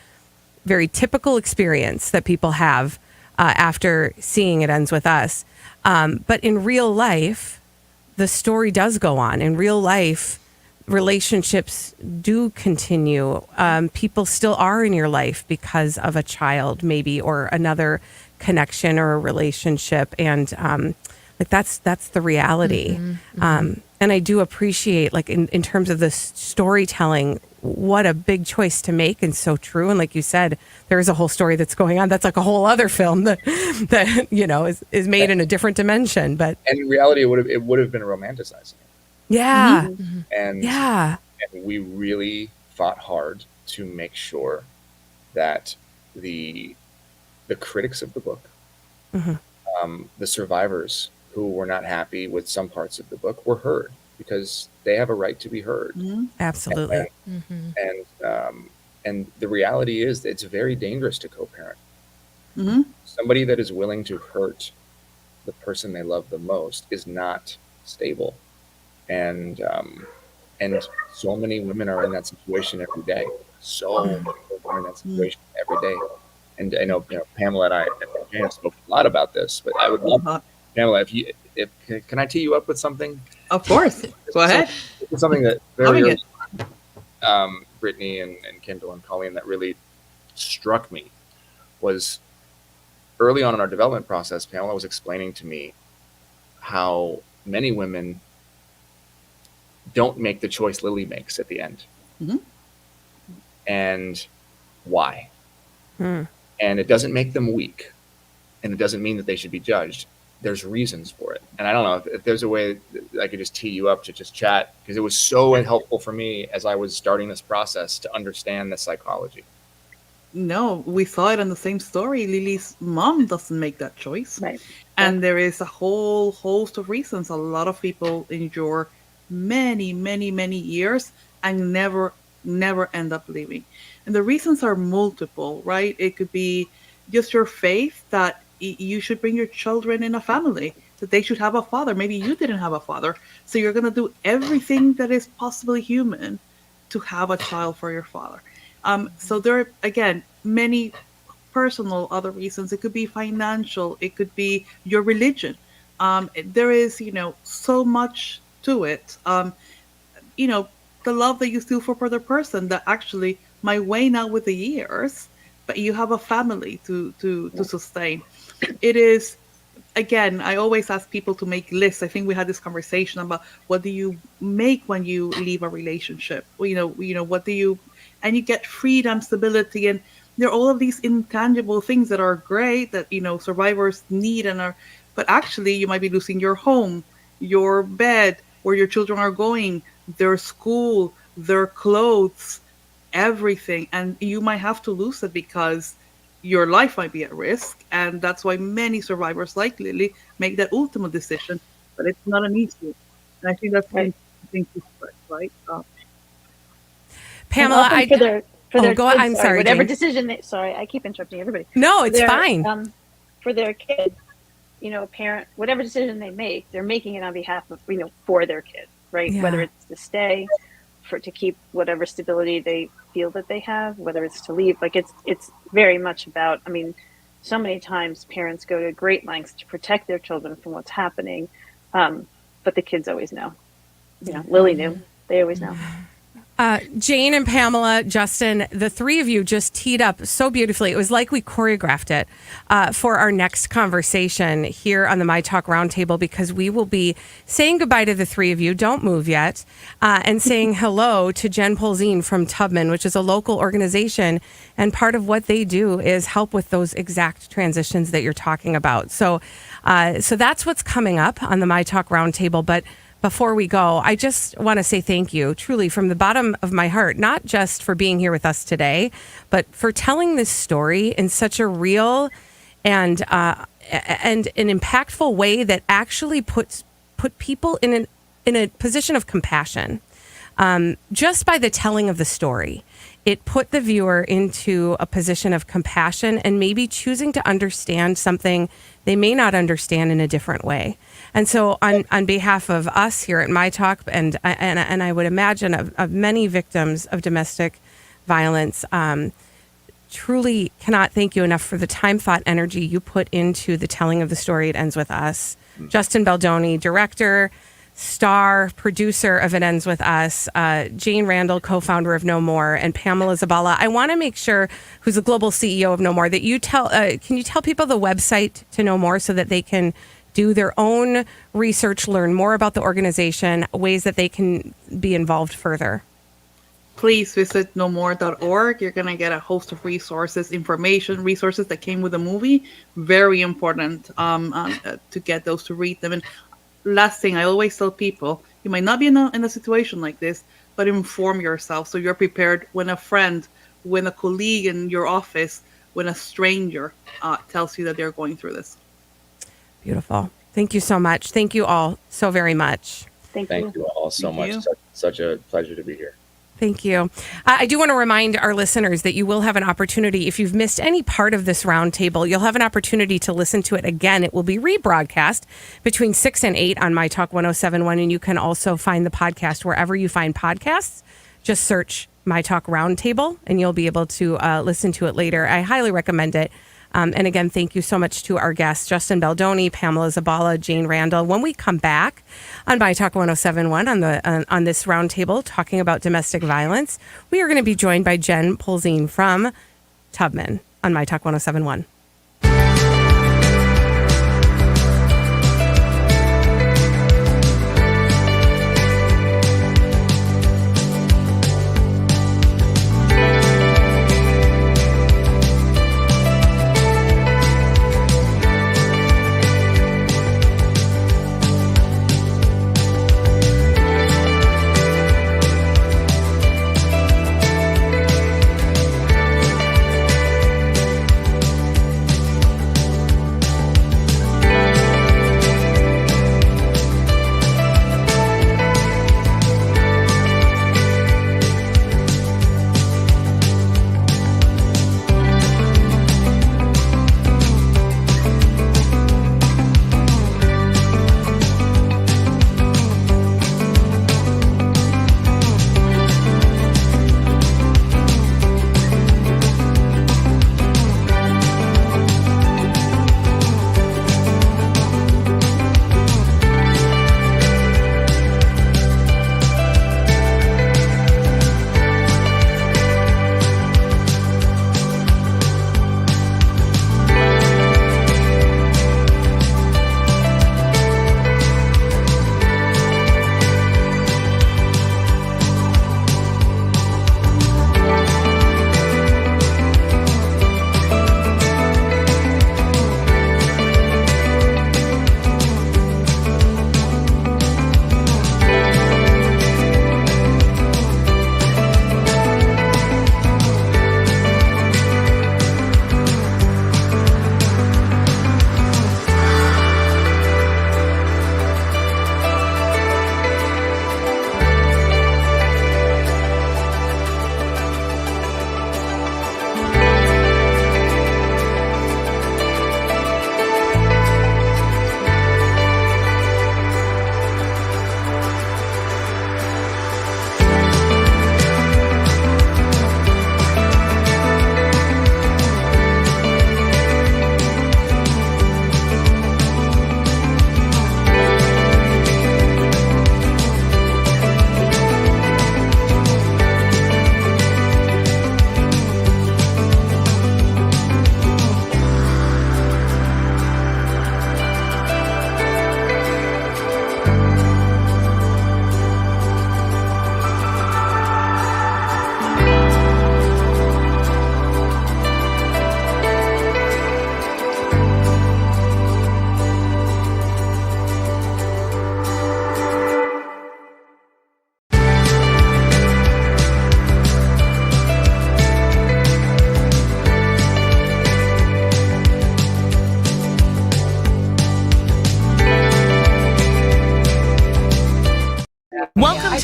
very typical experience that people have after seeing It Ends With Us. But in real life, the story does go on. In real life, relationships do continue. People still are in your life because of a child, maybe, or another connection or a relationship. And that's the reality. And I do appreciate, in terms of the storytelling, what a big choice to make, and so true. And like you said, there is a whole story that's going on. That's like a whole other film that is made in a different dimension. But in reality, it would have been romanticizing. Yeah. And we really fought hard to make sure that the critics of the book, the survivors who were not happy with some parts of the book, were heard, because they have a right to be heard. Absolutely. And the reality is that it's very dangerous to co-parent. Somebody that is willing to hurt the person they love the most is not stable. And so many women are in that situation every day. So many women are in that situation every day. And I know, Pamela and I and Jane have spoken a lot about this, but I would love, Pamela, can I tee you up with something? Of course. Go ahead. It's something that very Brittany and Kendall and Colleen, that really struck me, was early on in our development process, Pamela was explaining to me how many women don't make the choice Lily makes at the end. And why? And it doesn't make them weak, and it doesn't mean that they should be judged. There's reasons for it. And I don't know if there's a way that I could just tee you up to just chat, because it was so helpful for me as I was starting this process to understand the psychology. No, we saw it in the same story. Lily's mom doesn't make that choice. Right. And there is a whole host of reasons. A lot of people endure many, many, many years and never end up leaving. And the reasons are multiple, right? It could be just your faith that you should bring your children in a family, that they should have a father. Maybe you didn't have a father, so you're going to do everything that is possibly human to have a child for your father. So there are, again, many personal other reasons. It could be financial. It could be your religion. There is, so much to it. The love that you feel for other person that actually might wane out with the years, but you have a family to sustain. It is, again, I always ask people to make lists. I think we had this conversation about what do you make when you leave a relationship? What do you, and you get freedom, stability, and there are all of these intangible things that are great that, survivors need but actually you might be losing your home, your bed, where your children are going, their school, their clothes, everything. And you might have to lose it because your life might be at risk. And that's why many survivors like Lily make that ultimate decision. But it's not an easy. And I think that's the thing to express, right? Pamela, for their go. kids, I'm sorry. Whatever Jane. decision they. Sorry, I keep interrupting everybody. No, it's fine. For their kids, parent, whatever decision they make, they're making it on behalf of, for their kid, right? Yeah. Whether it's to stay, to keep whatever stability they feel that they have, whether it's to leave, like it's very much about. I mean, so many times parents go to great lengths to protect their children from what's happening, but the kids always know. Lily knew. They always know. Jane and Pamela, Justin, the three of you just teed up so beautifully. It was like we choreographed it for our next conversation here on the myTalk Roundtable, because we will be saying goodbye to the three of you. Don't move yet. And saying hello to Jen Polzin from Tubman, which is a local organization. And part of what they do is help with those exact transitions that you're talking about. So that's what's coming up on the myTalk Roundtable. But before we go, I just want to say thank you, truly, from the bottom of my heart, not just for being here with us today, but for telling this story in such a real and an impactful way that actually put people in a position of compassion. Just by the telling of the story, it put the viewer into a position of compassion and maybe choosing to understand something they may not understand in a different way. And so on behalf of us here at myTalk, and I would imagine of many victims of domestic violence, truly cannot thank you enough for the time, thought, energy you put into the telling of the story. It Ends With Us. Justin Baldoni, director, star, producer of It Ends With Us, Jane Randall, co-founder of No More, and Pamela Zabala. I want to make sure, who's the global CEO of No More, that you can you tell people the website to No More so that they can do their own research, learn more about the organization, ways that they can be involved further? Please visit nomore.org. You're going to get a host of resources that came with the movie. Very important to get those, to read them. And last thing, I always tell people, you might not be in a situation like this, but inform yourself so you're prepared when a friend, when a colleague in your office, when a stranger tells you that they're going through this. Beautiful. Thank you so much. Thank you all so very much. Thank you all so much. Such a pleasure to be here. Thank you. I do want to remind our listeners that you will have an opportunity, if you've missed any part of this roundtable, you'll have an opportunity to listen to it again. It will be rebroadcast between 6 and 8 on myTalk 1071, and you can also find the podcast wherever you find podcasts. Just search myTalk Roundtable, and you'll be able to listen to it later. I highly recommend it. And again, thank you so much to our guests, Justin Baldoni, Pamela Zabala, Jane Randall. When we come back on myTalk 1071 on this roundtable talking about domestic violence, we are going to be joined by Jen Polzin from Tubman on myTalk 1071.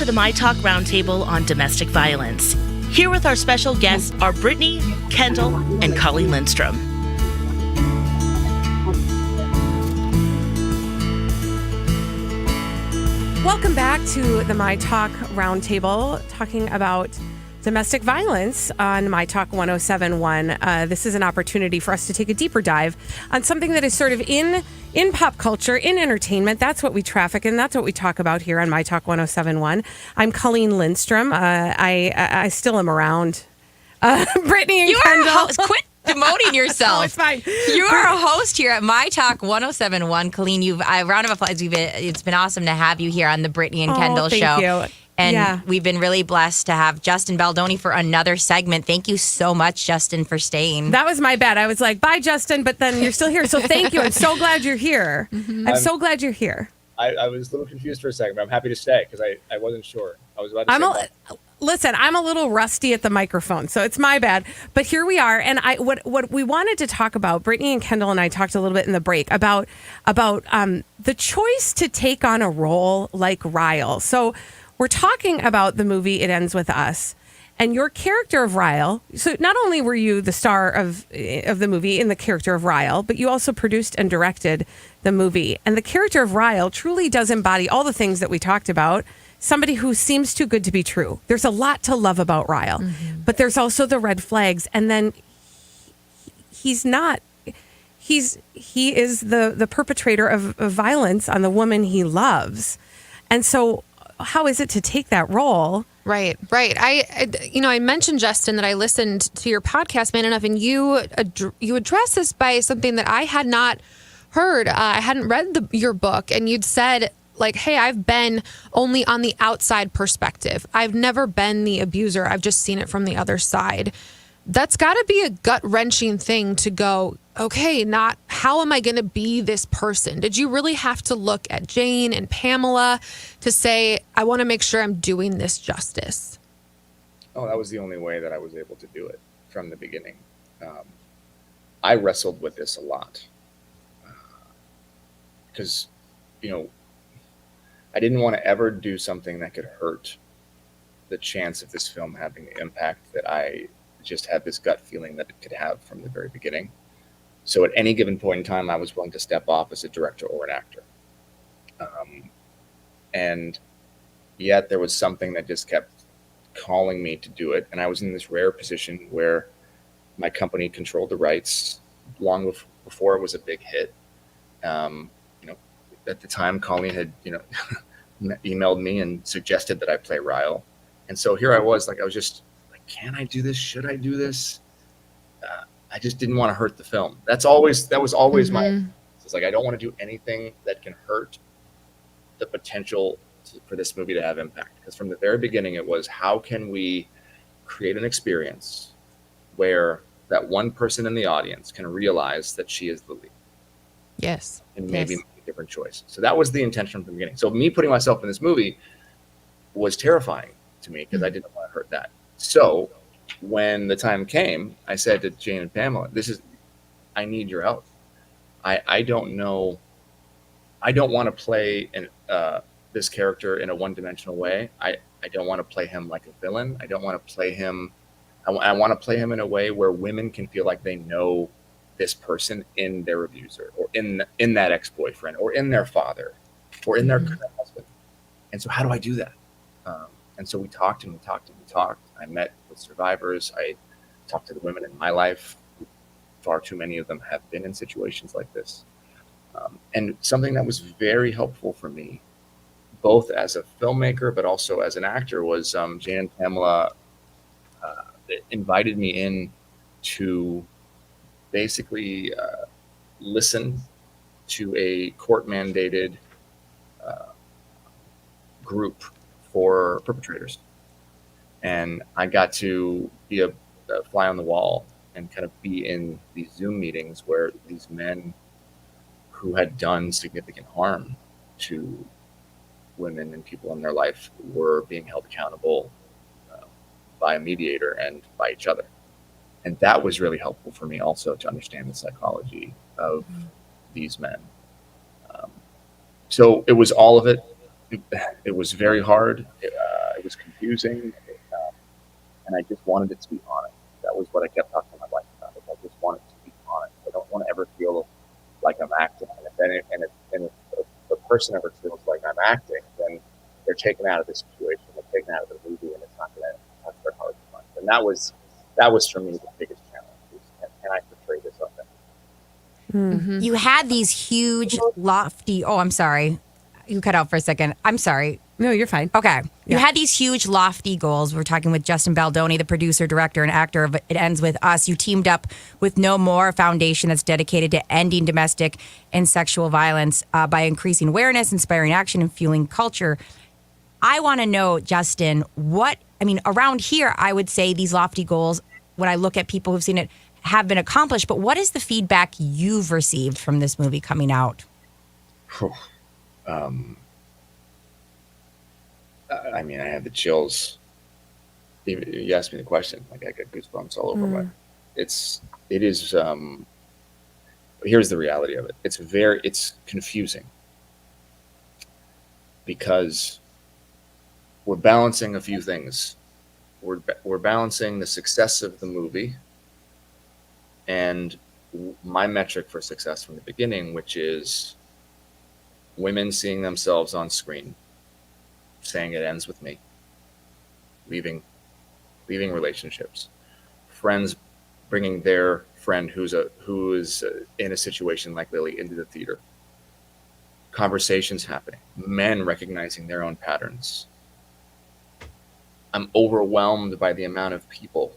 to the myTalk Roundtable on domestic violence. Here with our special guests are Brittany, Kendall, and Colleen Lindstrom. Welcome back to the myTalk Roundtable, talking about domestic violence on myTalk 107.1. This is an opportunity for us to take a deeper dive on something that is sort of in pop culture, in entertainment. That's what we traffic, and that's what we talk about here on myTalk 107.1. I'm Colleen Lindstrom. I still am around. Brittany and Kendall. Quit demoting yourself. Oh, it's fine. You are a host here at myTalk 107.1. Colleen, round of applause. It's been awesome to have you here on the Brittany and Kendall show. Thank you. And we've been really blessed to have Justin Baldoni for another segment. Thank you so much, Justin, for staying. That was my bad. I was like, bye, Justin, but then you're still here. So thank you. I'm so glad you're here. I'm so glad you're here. I was a little confused for a second, but I'm happy to stay because I wasn't sure. I was about to say Listen, I'm a little rusty at the microphone, so it's my bad. But here we are, and what we wanted to talk about, Brittany and Kendall and I talked a little bit in the break about the choice to take on a role like Ryle. So we're talking about the movie It Ends With Us, and your character of Ryle. So not only were you the star of the movie in the character of Ryle, but you also produced and directed the movie. And the character of Ryle truly does embody all the things that we talked about. Somebody who seems too good to be true. There's a lot to love about Ryle, but there's also the red flags. And then he is the perpetrator of violence on the woman he loves. And so how is it to take that role? Right. I mentioned, Justin, that I listened to your podcast, Man Enough, and you addressed this by something that I had not heard. I hadn't read your book, and you'd said, like, hey, I've been only on the outside perspective. I've never been the abuser. I've just seen it from the other side. That's got to be a gut-wrenching thing to go, okay, not how am I going to be this person? Did you really have to look at Jane and Pamela to say, I want to make sure I'm doing this justice? Oh, that was the only way that I was able to do it from the beginning. I wrestled with this a lot because, I didn't want to ever do something that could hurt the chance of this film having the impact that I just had this gut feeling that it could have from the very beginning. So at any given point in time, I was willing to step off as a director or an actor. And yet there was something that just kept calling me to do it. And I was in this rare position where my company controlled the rights long before it was a big hit. At the time, Colleen had, emailed me and suggested that I play Ryle. And so here I was just like, can I do this? Should I do this? I just didn't want to hurt the film. That was always my, it's like, I don't want to do anything that can hurt the potential for this movie to have impact. Because from the very beginning, it was, how can we create an experience where that one person in the audience can realize that she is the lead? Yes. And maybe make a different choice. So that was the intention from the beginning. So me putting myself in this movie was terrifying to me because I didn't want to hurt that. So when the time came, I said to Jane and Pamela, I need your help. I don't know. I don't want to play this character in a one-dimensional way. I don't want to play him like a villain. I don't want to play him. I want to play him in a way where women can feel like they know this person in their abuser, or in that ex-boyfriend, or in their father, or in their current husband. And so how do I do that? And so we talked and we talked and we talked. I met with survivors. I talked to the women in my life. Far too many of them have been in situations like this. And something that was very helpful for me, both as a filmmaker, but also as an actor, was Jane and Pamela invited me in to basically listen to a court-mandated group for perpetrators. And I got to be a fly on the wall and kind of be in these Zoom meetings where these men who had done significant harm to women and people in their life were being held accountable by a mediator and by each other. And that was really helpful for me also to understand the psychology of these men. So it was all of it. It was very hard. it was confusing, and I just wanted it to be honest. That was what I kept talking to my wife about. I just want it to be honest. I don't want to ever feel like I'm acting. And if the person ever feels like I'm acting, then they're taken out of the situation. They're taken out of the movie, and it's not going to touch their heart as much. And that was for me the biggest challenge. Can I portray this authentically? Mm-hmm. You had these huge, lofty. Oh, I'm sorry. You cut out for a second. I'm sorry. No, you're fine. Okay. You had these huge, lofty goals. We're talking with Justin Baldoni, the producer, director, and actor of It Ends With Us. You teamed up with No More, a foundation that's dedicated to ending domestic and sexual violence by increasing awareness, inspiring action, and fueling culture. I want to know, Justin, around here, I would say these lofty goals, when I look at people who've seen it, have been accomplished. But what is the feedback you've received from this movie coming out? I have the chills. You asked me the question, like I got goosebumps all over my. It is. Here's the reality of it. It's confusing because we're balancing a few things. We're balancing the success of the movie and my metric for success from the beginning, which is women seeing themselves on screen, saying it ends with me, leaving relationships, friends bringing their friend who is in a situation like Lily into the theater, conversations happening, men recognizing their own patterns. I'm overwhelmed by the amount of people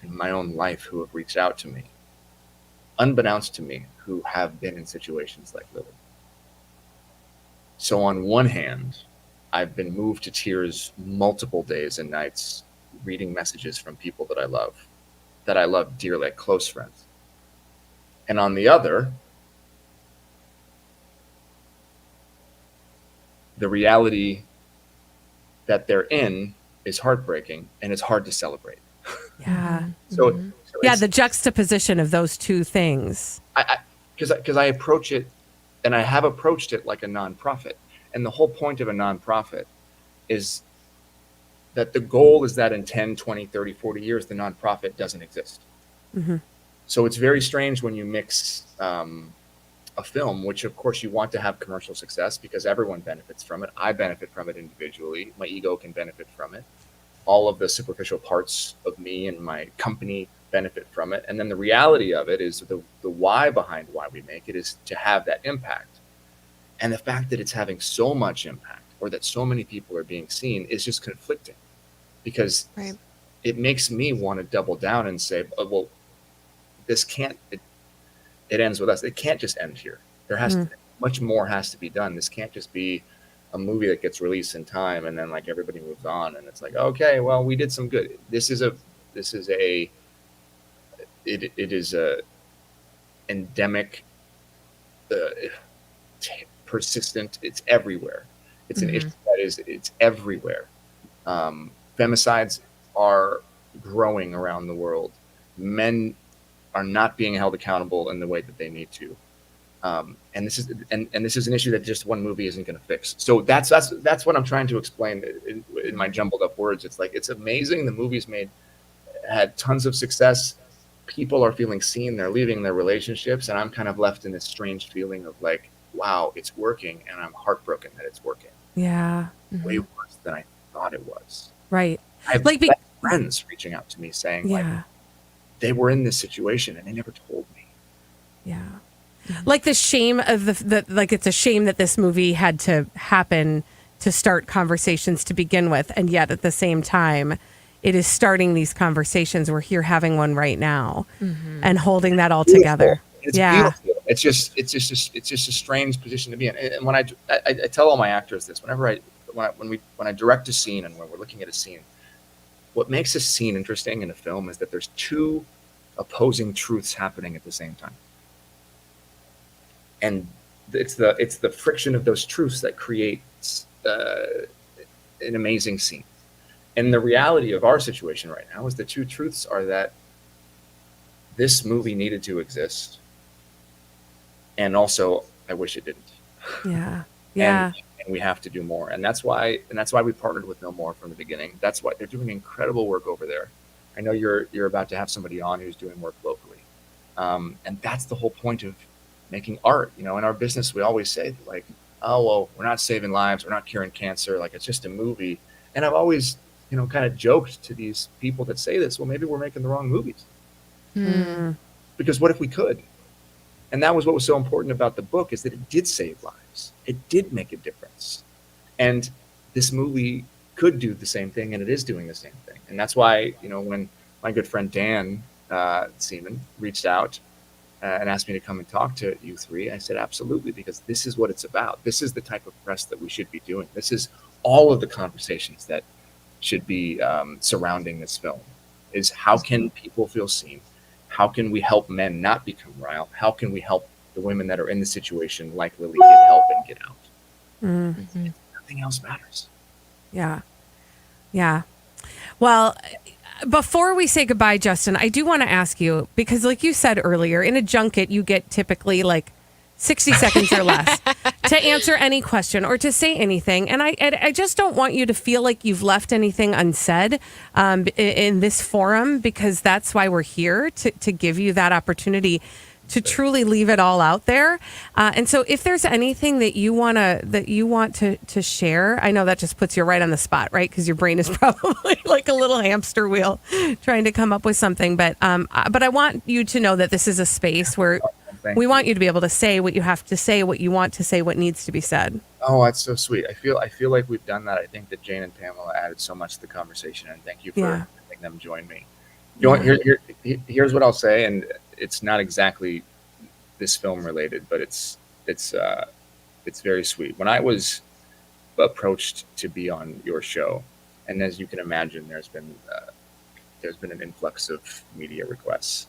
in my own life who have reached out to me, unbeknownst to me, who have been in situations like Lily. So on one hand, I've been moved to tears multiple days and nights reading messages from people that I love dearly, like close friends. And on the other, the reality that they're in is heartbreaking and it's hard to celebrate. Yeah. So the juxtaposition of those two things. Because I approach it, and I have approached it like a nonprofit. And the whole point of a nonprofit is that the goal is that in 10, 20, 30, 40 years, the nonprofit doesn't exist. Mm-hmm. So it's very strange when you mix a film, which of course you want to have commercial success because everyone benefits from it. I benefit from it individually. My ego can benefit from it. All of the superficial parts of me and my company benefit from it. And then the reality of it is the why behind why we make it is to have that impact. And the fact that it's having so much impact or that so many people are being seen is just conflicting because it makes me want to double down and say, well, this can't, it ends with us. It can't just end here. There has to, much more has to be done. This can't just be a movie that gets released in time and then like everybody moves on and it's like, okay, well, we did some good. It is a endemic, persistent. It's everywhere. It's an issue it's everywhere. Femicides are growing around the world. Men are not being held accountable in the way that they need to. And this is an issue that just one movie isn't going to fix. So that's what I'm trying to explain in my jumbled up words. It's like, it's amazing. The movie's had tons of success. People are feeling seen. They're leaving their relationships. And I'm kind of left in this strange feeling of like, wow, it's working. And I'm heartbroken that it's working. Yeah. Way worse than I thought it was. Right. I have friends reaching out to me saying like, they were in this situation and they never told me. Yeah. Like the shame of the like, it's a shame that this movie had to happen to start conversations to begin with. And yet at the same time, it is starting these conversations. We're here having one right now and holding that all together. It's beautiful. It's just a strange position to be in. And when I tell all my actors this, when I direct a scene and when we're looking at a scene, what makes a scene interesting in a film is that there's two opposing truths happening at the same time. And it's the friction of those truths that creates an amazing scene. And the reality of our situation right now is the two truths are that this movie needed to exist. And also, I wish it didn't. Yeah. Yeah. And we have to do more. And that's why we partnered with No More from the beginning. That's why they're doing incredible work over there. I know you're about to have somebody on who's doing work locally. And that's the whole point of making art. In our business, we always say like, oh, well, we're not saving lives. We're not curing cancer. Like, it's just a movie. And I've always, kind of joked to these people that say this, well, maybe we're making the wrong movies. Because what if we could? And that was what was so important about the book, is that it did save lives. It did make a difference. And this movie could do the same thing, and it is doing the same thing. And that's why, when my good friend Dan Seaman reached out and asked me to come and talk to you three, I said, absolutely, because this is what it's about. This is the type of press that we should be doing. This is all of the conversations that should be surrounding this film, is how can people feel seen? How can we help men not become rile? How can we help the women that are in the situation like Lily get help and get out? Nothing else matters. Yeah. Yeah. Well, before we say goodbye, Justin, I do want to ask you, because like you said earlier, in a junket, you get typically like 60 seconds or less to answer any question or to say anything. And I just don't want you to feel like you've left anything unsaid in this forum, because that's why we're here, to give you that opportunity to truly leave it all out there. And so if there's anything that you want to share, I know that just puts you right on the spot, right? Because your brain is probably like a little hamster wheel trying to come up with something. But I want you to know that this is a space where we want you to be able to say what you have to say, what you want to say, what needs to be said. Oh, that's so sweet. I feel like we've done that. I think that Jane and Pamela added so much to the conversation, and thank you for letting them join me. Here's what I'll say, and it's not exactly this film related, but it's very sweet. When I was approached to be on your show, and as you can imagine, there's been an influx of media requests.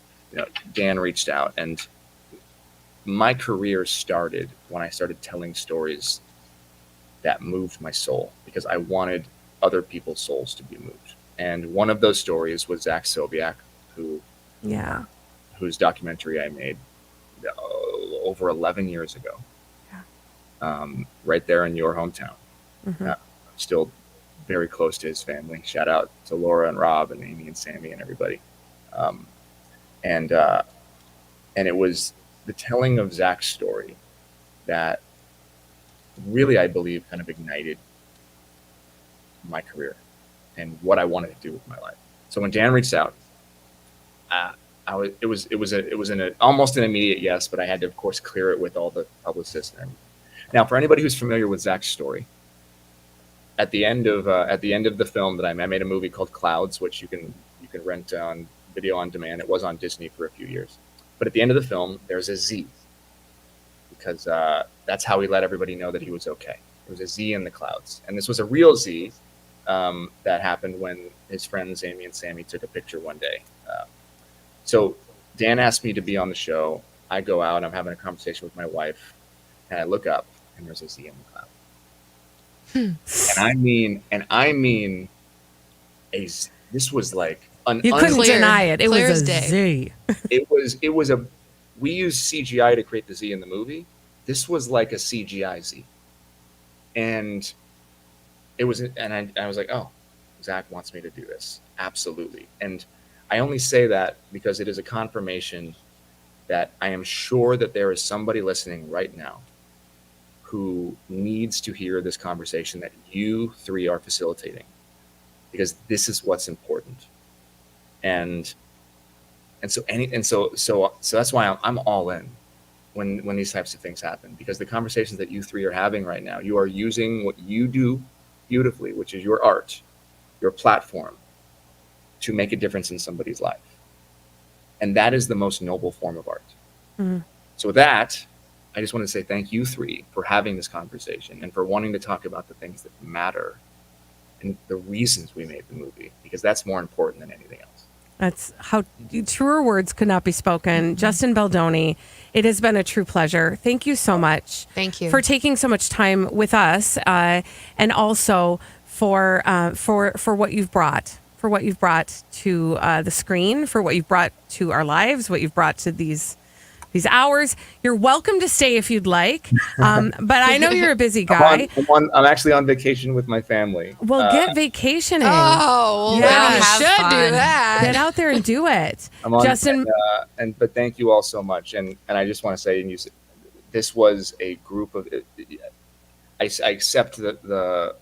Dan reached out, and my career started when I started telling stories that moved my soul, because I wanted other people's souls to be moved. And one of those stories was Zach Sobiak, whose documentary I made over 11 years ago, right there in your hometown. Still very close to his family. Shout out to Laura and Rob and Amy and Sammy and everybody. And it was the telling of Zach's story that really, I believe, kind of ignited my career and what I wanted to do with my life. So when Dan reached out, it was almost an immediate yes, but I had to, of course, clear it with all the publicists and everything. Now, for anybody who's familiar with Zach's story, at the end of the film that I made a movie called Clouds, which you can rent on video on demand. It was on Disney for a few years. But at the end of the film, there's a Z, because that's how he let everybody know that he was okay. There was a Z in the clouds. And this was a real Z that happened when his friends Amy and Sammy took a picture one day. So Dan asked me to be on the show. I go out and I'm having a conversation with my wife, and I look up and there's a Z in the cloud. And I mean this was like an you couldn't deny it. It was a Z. It was we used CGI to create the Z in the movie. This was like a CGI Z. And I was like, oh, Zach wants me to do this. Absolutely. And I only say that because it is a confirmation that I am sure that there is somebody listening right now who needs to hear this conversation that you three are facilitating, because this is what's important. And so that's why I'm all in when these types of things happen, because the conversations that you three are having right now, you are using what you do beautifully, which is your art, your platform, to make a difference in somebody's life. And that is the most noble form of art. So with that, I just want to say thank you three for having this conversation and for wanting to talk about the things that matter and the reasons we made the movie, because that's more important than anything else. That's how truer words could not be spoken. Justin Baldoni, it has been a true pleasure. Thank you so much. Thank you for taking so much time with us, and also for what you've brought, to the screen, for what you've brought to our lives, what you've brought to these these hours. You're welcome to stay if you'd like, but I know you're a busy guy. I'm actually on vacation with my family. Well, get vacationing. Oh, Yeah. you should do that. Get out there and do it. I'm on, Justin. but thank you all so much. And I just want to say, this was a group of. I accept the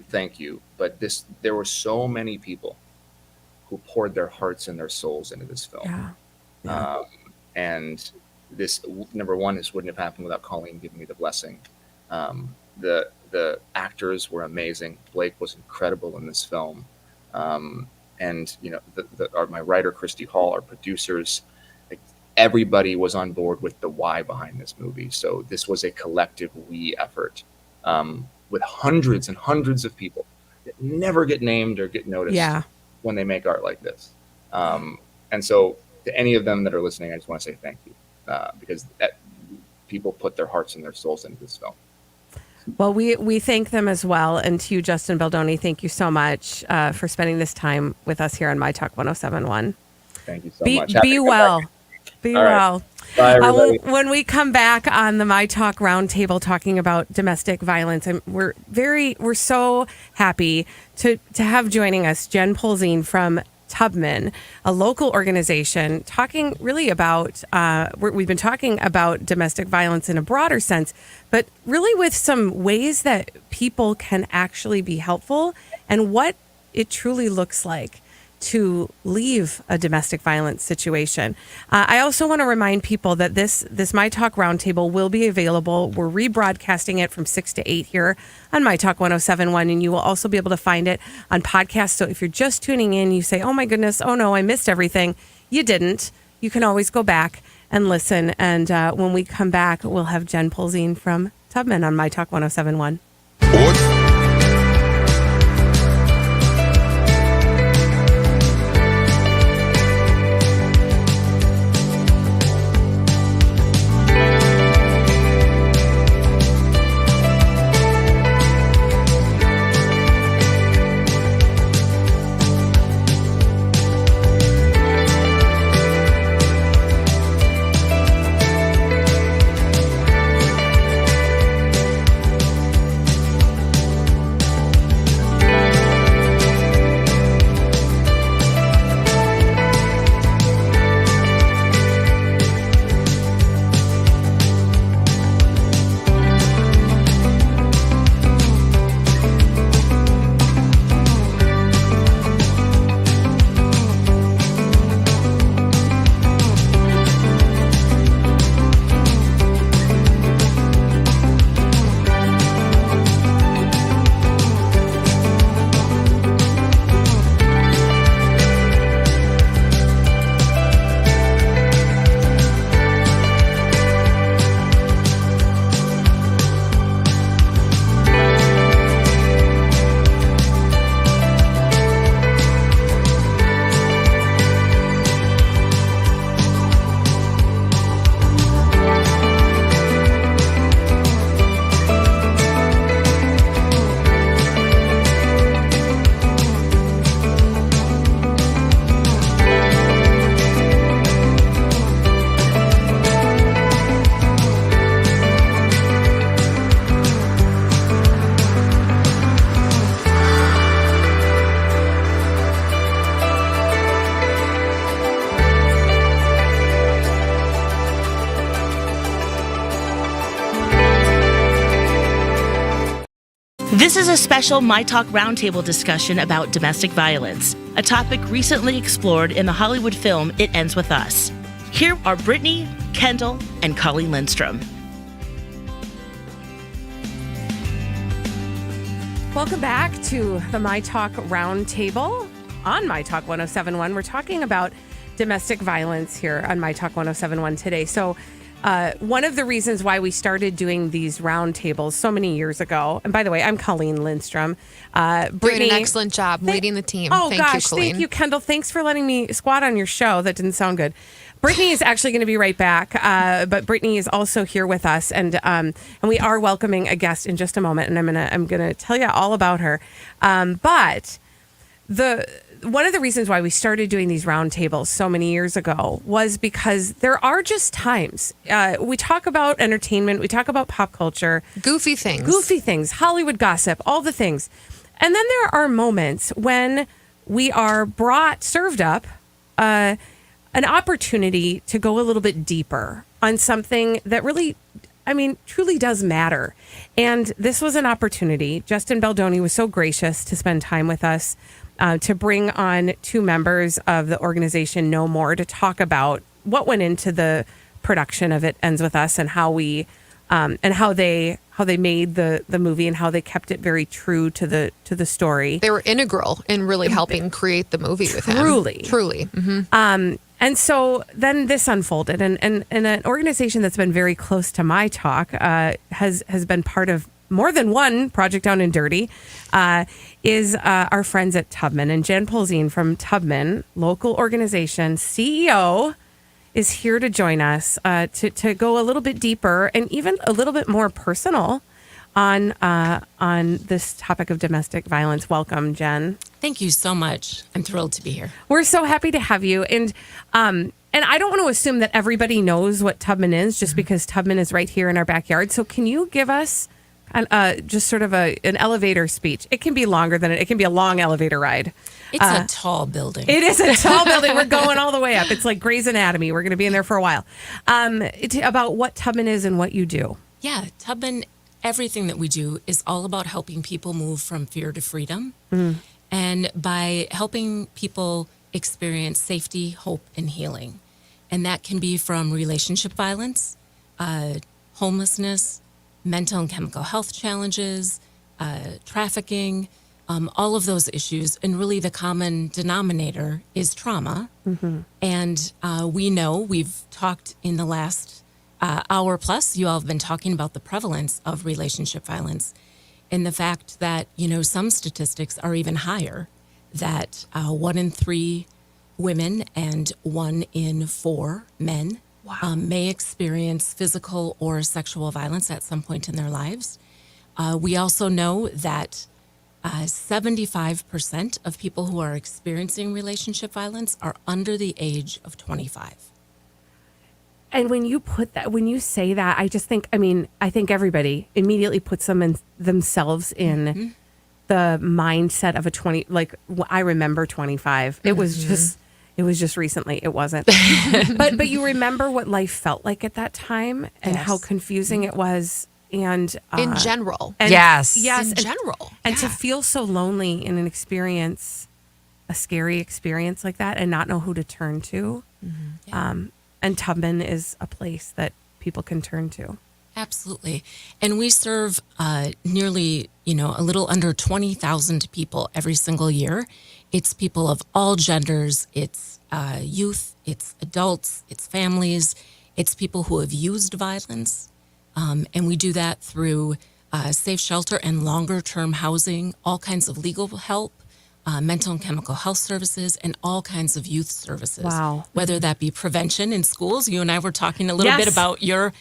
thank you, but there were so many people who poured their hearts and their souls into this film. Yeah. And this, number one, this wouldn't have happened without Colleen giving me the blessing. The actors were amazing. Blake was incredible in this film. And my writer, Christy Hall, our producers, like, everybody was on board with the why behind this movie. So this was a collective we effort, with hundreds and hundreds of people that never get named or get noticed when they make art like this. And so to any of them that are listening, I just want to say thank you, because people put their hearts and their souls into this film. Well, we thank them as well. And to you, Justin Baldoni, thank you so much for spending this time with us here on myTalk 107.1. Thank you so much. Be well. Be well. Bye, everybody. When we come back on the myTalk Roundtable talking about domestic violence, and we're so happy to have joining us Jen Polzine from Tubman, a local organization, talking really about, we've been talking about domestic violence in a broader sense, but really with some ways that people can actually be helpful and what it truly looks like to leave a domestic violence situation. I also want to remind people that this myTalk Roundtable will be available. We're rebroadcasting it from 6 to 8 here on myTalk 107.1, and you will also be able to find it on podcast. So if you're just tuning in, you say, oh my goodness, oh no, I missed everything. You didn't. You can always go back and listen. And when we come back, we'll have Jen Polzine from Tubman on myTalk 107.1. This is a special myTalk Roundtable discussion about domestic violence, a topic recently explored in the Hollywood film It Ends With Us. Here are Brittany, Kendall, and Colleen Lindstrom. Welcome back to the myTalk Roundtable on myTalk 107.1. We're talking about domestic violence here on myTalk 107.1 today. So one of the reasons why we started doing these roundtables so many years ago, and by the way, I'm Colleen Lindstrom. Brittany, doing an excellent job leading the team. Oh, thank you, Colleen. Thank you, Kendall. Thanks for letting me squat on your show. That didn't sound good. Brittany is actually going to be right back, but Brittany is also here with us, and we are welcoming a guest in just a moment, and I'm gonna tell you all about her. But one of the reasons why we started doing these roundtables so many years ago was because there are just times we talk about entertainment, we talk about pop culture, goofy things, Hollywood gossip, all the things. And then there are moments when we are served up an opportunity to go a little bit deeper on something that really, truly does matter. And this was an opportunity. Justin Baldoni was so gracious to spend time with us to bring on 2 members of the organization No More to talk about what went into the production of It Ends With Us and how we and how they made the movie and how they kept it very true to the story. They were integral in really helping create the movie with him. Truly. Mm-hmm. And so then this unfolded, and an organization that's been very close to myTalk has been part of more than one project down and dirty, is our friends at Tubman. And Jen Polzine from Tubman, local organization, CEO, is here to join us to go a little bit deeper and even a little bit more personal on this topic of domestic violence. Welcome, Jen. Thank you so much. I'm thrilled to be here. We're so happy to have you. And I don't want to assume that everybody knows what Tubman is just because Tubman is right here in our backyard. So can you give us just sort of an elevator speech? It can be longer than it can be a long elevator ride. It's a tall building. It is a tall building. We're going all the way up. It's like Grey's Anatomy. We're going to be in there for a while. About what Tubman is and what you do. Yeah, Tubman, everything that we do is all about helping people move from fear to freedom. And by helping people experience safety, hope, and healing. And that can be from relationship violence, homelessness, mental and chemical health challenges, trafficking, all of those issues. And really the common denominator is trauma. And we know, we've talked in the last hour plus, you all have been talking about the prevalence of relationship violence and the fact that, some statistics are even higher, that 1 in 3 women and 1 in 4 men may experience physical or sexual violence at some point in their lives. We also know that 75% of people who are experiencing relationship violence are under the age of 25. And when you say that, I just think, I think everybody immediately puts themselves in the mindset of a 20, like I remember 25. It was just recently. It wasn't. but you remember what life felt like at that time and how confusing it was. And in general. Yes. In general. And to feel so lonely in an experience, a scary experience like that and not know who to turn to. And Tubman is a place that people can turn to. Absolutely. And we serve nearly, a little under 20,000 people every single year. It's people of all genders. It's youth. It's adults. It's families. It's people who have used violence. And we do that through safe shelter and longer-term housing, all kinds of legal help, mental and chemical health services, and all kinds of youth services. Wow. Whether that be prevention in schools. You and I were talking a little bit about your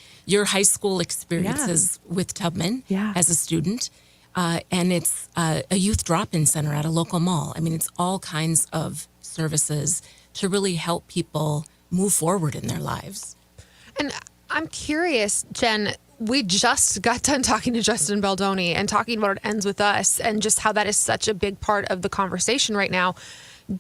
high school experiences with Tubman as a student. And it's a youth drop-in center at a local mall. It's all kinds of services to really help people move forward in their lives. And I'm curious, Jen, we just got done talking to Justin Baldoni and talking about It Ends With Us and just how that is such a big part of the conversation right now.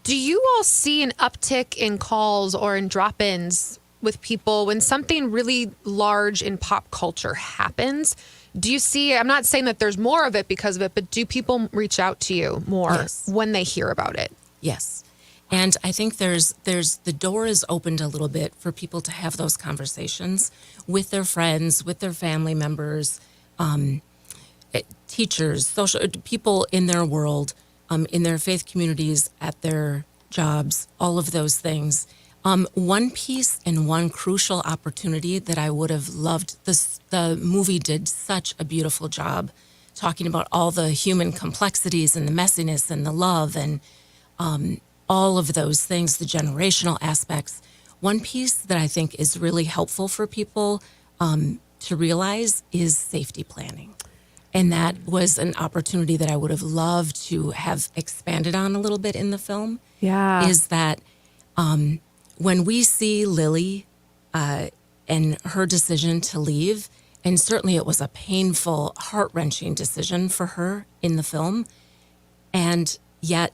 Do you all see an uptick in calls or in drop-ins with people when something really large in pop culture happens? Do you see, I'm not saying that there's more of it because of it, but do people reach out to you more when they hear about it? Yes. And I think there's the door is opened a little bit for people to have those conversations with their friends, with their family members, teachers, social people in their world, in their faith communities, at their jobs, all of those things. One piece and one crucial opportunity that I would have loved, the movie did such a beautiful job talking about all the human complexities and the messiness and the love and all of those things, the generational aspects. One piece that I think is really helpful for people to realize is safety planning. And that was an opportunity that I would have loved to have expanded on a little bit in the film. Yeah. Is that when we see Lily and her decision to leave, and certainly it was a painful, heart-wrenching decision for her in the film, and yet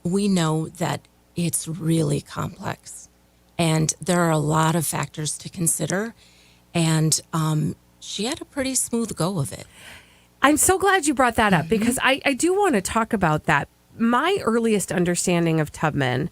we know that it's really complex. And there are a lot of factors to consider. And she had a pretty smooth go of it. I'm so glad you brought that up because I do want to talk about that. My earliest understanding of Tubman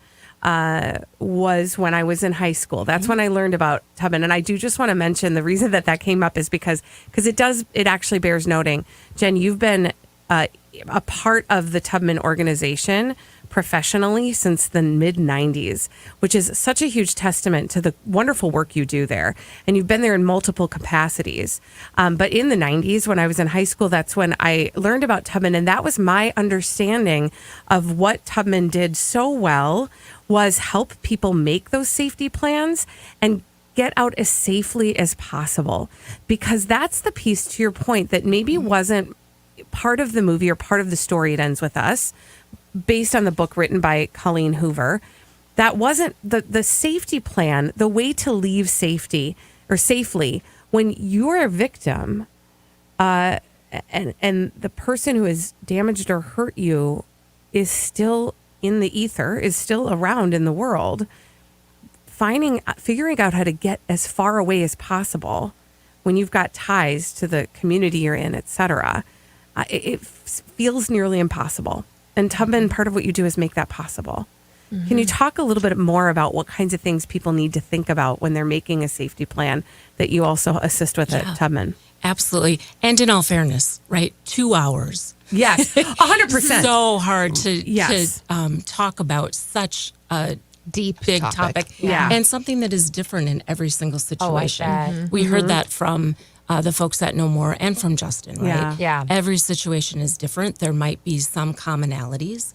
was when I was in high school. That's when I learned about Tubman. And I do just want to mention the reason that came up is because it actually bears noting. Jen, you've been a part of the Tubman organization professionally since the mid-90s, which is such a huge testament to the wonderful work you do there. And you've been there in multiple capacities. But in the 90s, when I was in high school, that's when I learned about Tubman. And that was my understanding of what Tubman did so well was help people make those safety plans and get out as safely as possible. Because that's the piece, to your point, that maybe wasn't part of the movie or part of the story It Ends With Us, based on the book written by Colleen Hoover. That wasn't the safety plan, the way to leave safety or safely when you're a victim and the person who has damaged or hurt you is still in the ether, is still around in the world, figuring out how to get as far away as possible when you've got ties to the community you're in, et cetera. It feels nearly impossible. And Tubman, part of what you do is make that possible. Mm-hmm. Can you talk a little bit more about what kinds of things people need to think about when they're making a safety plan that you also assist with at Tubman? Absolutely. And in all fairness, right? 2 hours. Yes, 100%. So hard to talk about such a deep big topic. Yeah. And something that is different in every single situation. bet. We heard that from the folks at No More and from Justin, right? Yeah. Every situation is different. There might be some commonalities.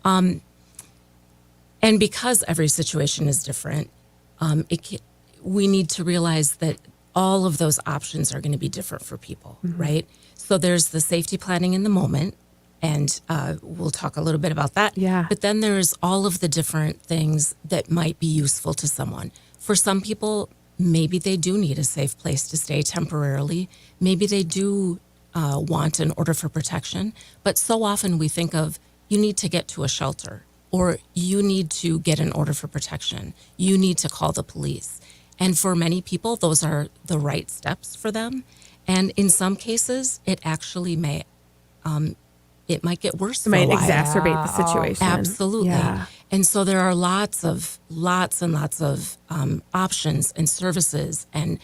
And because every situation is different, we need to realize that all of those options are going to be different for people, right? So there's the safety planning in the moment, and we'll talk a little bit about that. Yeah. But then there's all of the different things that might be useful to someone. For some people, maybe they do need a safe place to stay temporarily. Maybe they do want an order for protection. But so often we think of, you need to get to a shelter, or you need to get an order for protection. You need to call the police. And for many people, those are the right steps for them. And in some cases, it actually may, it might get worse. It might exacerbate the situation. Absolutely. Yeah. And so there are lots and lots of options and services, and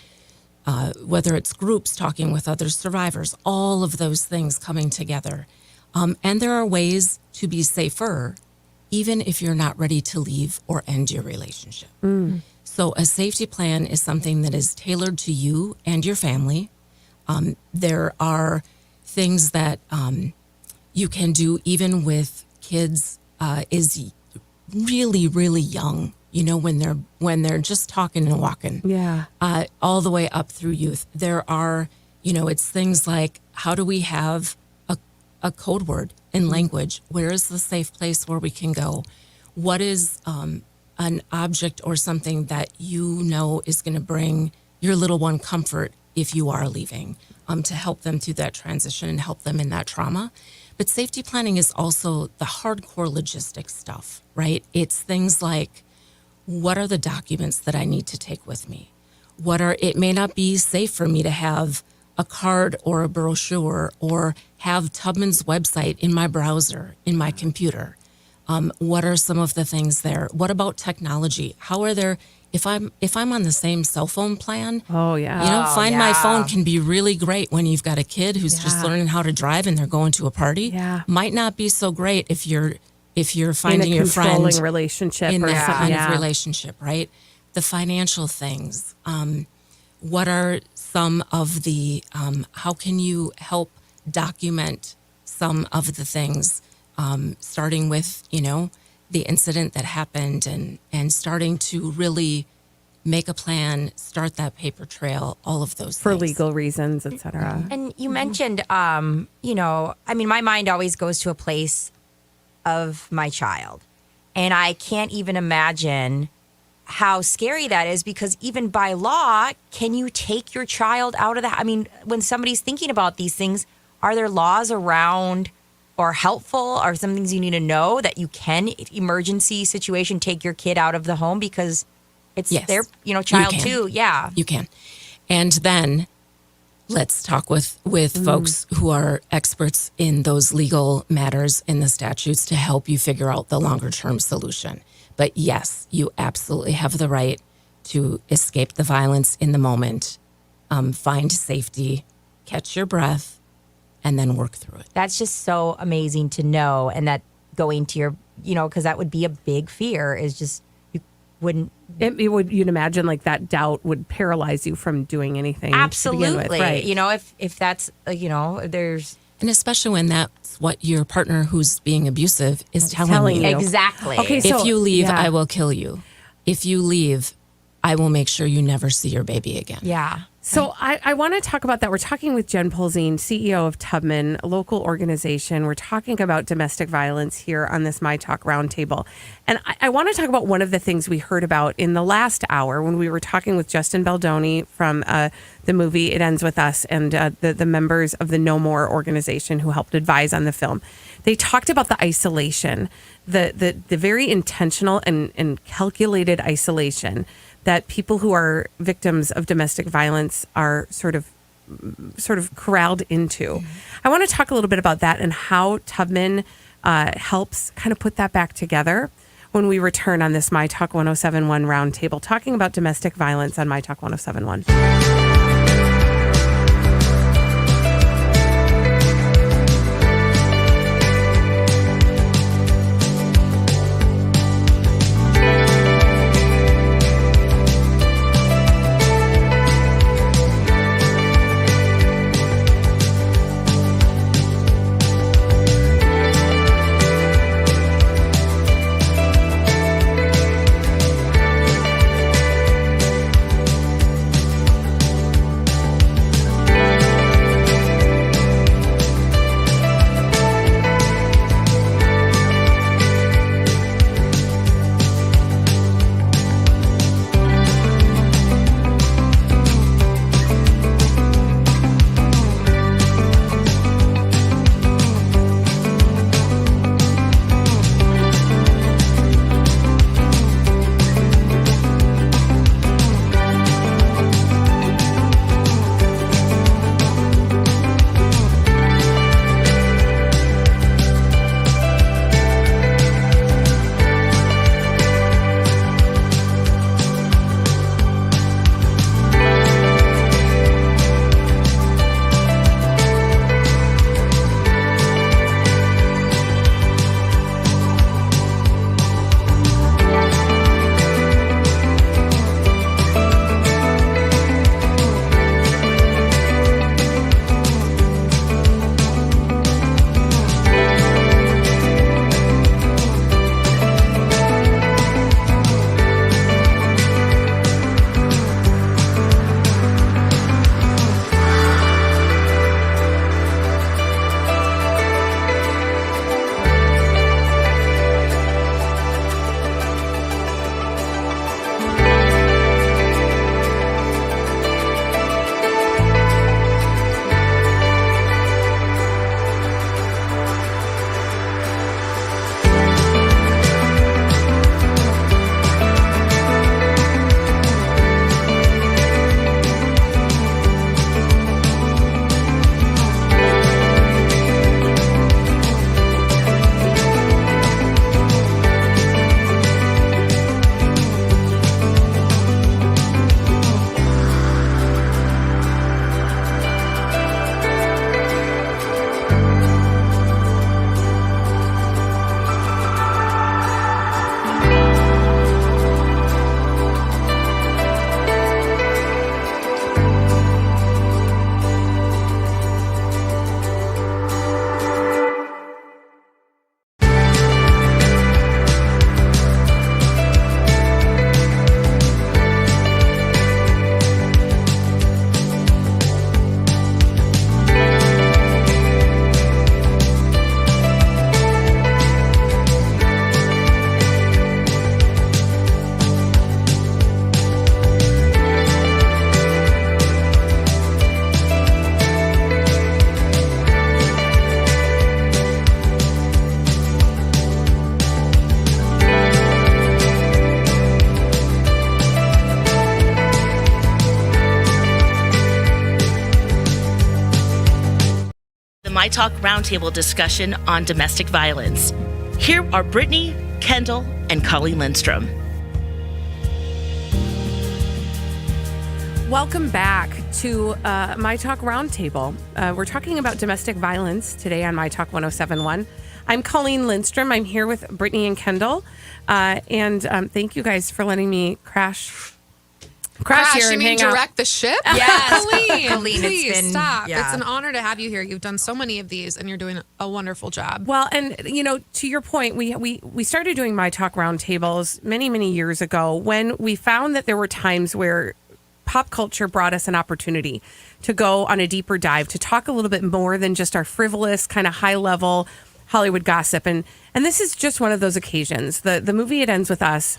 whether it's groups talking with other survivors, all of those things coming together. And there are ways to be safer, even if you're not ready to leave or end your relationship. So a safety plan is something that is tailored to you and your family. There are things that you can do even with kids is really, really young, you know, when they're just talking and walking. Yeah. All the way up through youth. There are, you know, it's things like, how do we have a code word in language? Where is the safe place where we can go? What is an object or something that you know is going to bring your little one comfort if you are leaving, to help them through that transition and help them in that trauma. But safety planning is also the hardcore logistics stuff, right? It's things like, what are the documents that I need to take with me? It may not be safe for me to have a card or a brochure or have Tubman's website in my browser, in my computer. What are some of the things there? What about technology? How are there, if I'm on the same cell phone plan, Oh, yeah. you know, Find My Phone can be really great when you've got a kid who's just learning how to drive and they're going to a party. Yeah. Might not be so great if you're finding in a your friend controlling relationship in or that something. kind of relationship, right? The financial things. What are some of the, how can you help document some of the things, starting with, you know, the incident that happened and starting to really make a plan, start that paper trail, all of those For things. legal reasons, et cetera. And you mentioned, my mind always goes to a place of my child. And I can't even imagine how scary that is, because even by law, can you take your child out of the... I mean, when somebody's thinking about these things, are there laws around or helpful or some things you need to know that you can, emergency situation, take your kid out of the home because it's their, child too? Yeah. You can. And then let's talk with folks who are experts in those legal matters in the statutes to help you figure out the longer term solution. But yes, you absolutely have the right to escape the violence in the moment, find safety, catch your breath, and then work through it. That's just so amazing to know. And that going to your, because that would be a big fear, is just, you wouldn't. You'd imagine like that doubt would paralyze you from doing anything. Absolutely. To begin with, right. If that's, there's. And especially when that's what your partner who's being abusive is telling you. Exactly. Okay, so, if you leave, I will kill you. If you leave, I will make sure you never see your baby again. Yeah. So I want to talk about that. We're talking with Jen Polzine, CEO of Tubman, a local organization. We're talking about domestic violence here on this myTalk Roundtable. And I want to talk about one of the things we heard about in the last hour when we were talking with Justin Baldoni from the movie It Ends With Us and the members of the No More organization who helped advise on the film. They talked about the isolation, the very intentional and calculated isolation that people who are victims of domestic violence are sort of corralled into. I want to talk a little bit about that and how Tubman helps kind of put that back together when we return on this myTalk 1071 Roundtable, talking about domestic violence on myTalk 1071. myTalk Roundtable discussion on domestic violence. Here are Brittany, Kendall, and Colleen Lindstrom. Welcome back to myTalk Roundtable. We're talking about domestic violence today on myTalk 107.1. I'm Colleen Lindstrom. I'm here with Brittany and Kendall. And thank you guys for letting me crash here you and mean hang out. direct the ship? Yes. Colleen, It's been- stop. yeah. It's an honor to have you here. You've done so many of these, and you're doing a wonderful job. Well, and to your point, we started doing myTalk Roundtables many years ago when we found that there were times where pop culture brought us an opportunity to go on a deeper dive, to talk a little bit more than just our frivolous kind of high level Hollywood gossip. And this is just one of those occasions. The movie It Ends With Us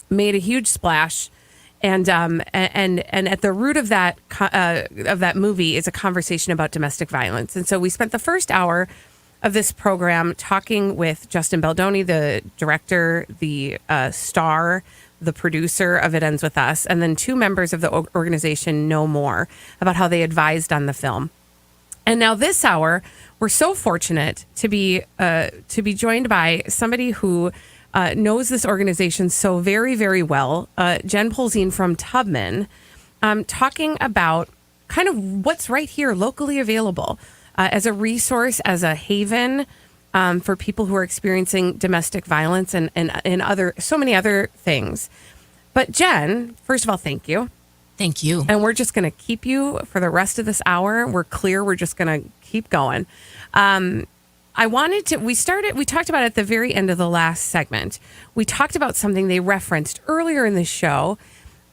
made a huge splash. And at the root of that movie is a conversation about domestic violence. And so we spent the first hour of this program talking with Justin Baldoni, the director, the star, the producer of It Ends With Us, and then two members of the organization No More, about how they advised on the film. And now this hour, we're so fortunate to be joined by somebody who knows this organization so very, very well, Jen Polzine from Tubman, talking about kind of what's right here locally available as a resource, as a haven for people who are experiencing domestic violence and so many other things. But Jen, first of all, thank you. Thank you. And we're just going to keep you for the rest of this hour. We're clear. We're just going to keep going. We talked about at the very end of the last segment, we talked about something they referenced earlier in the show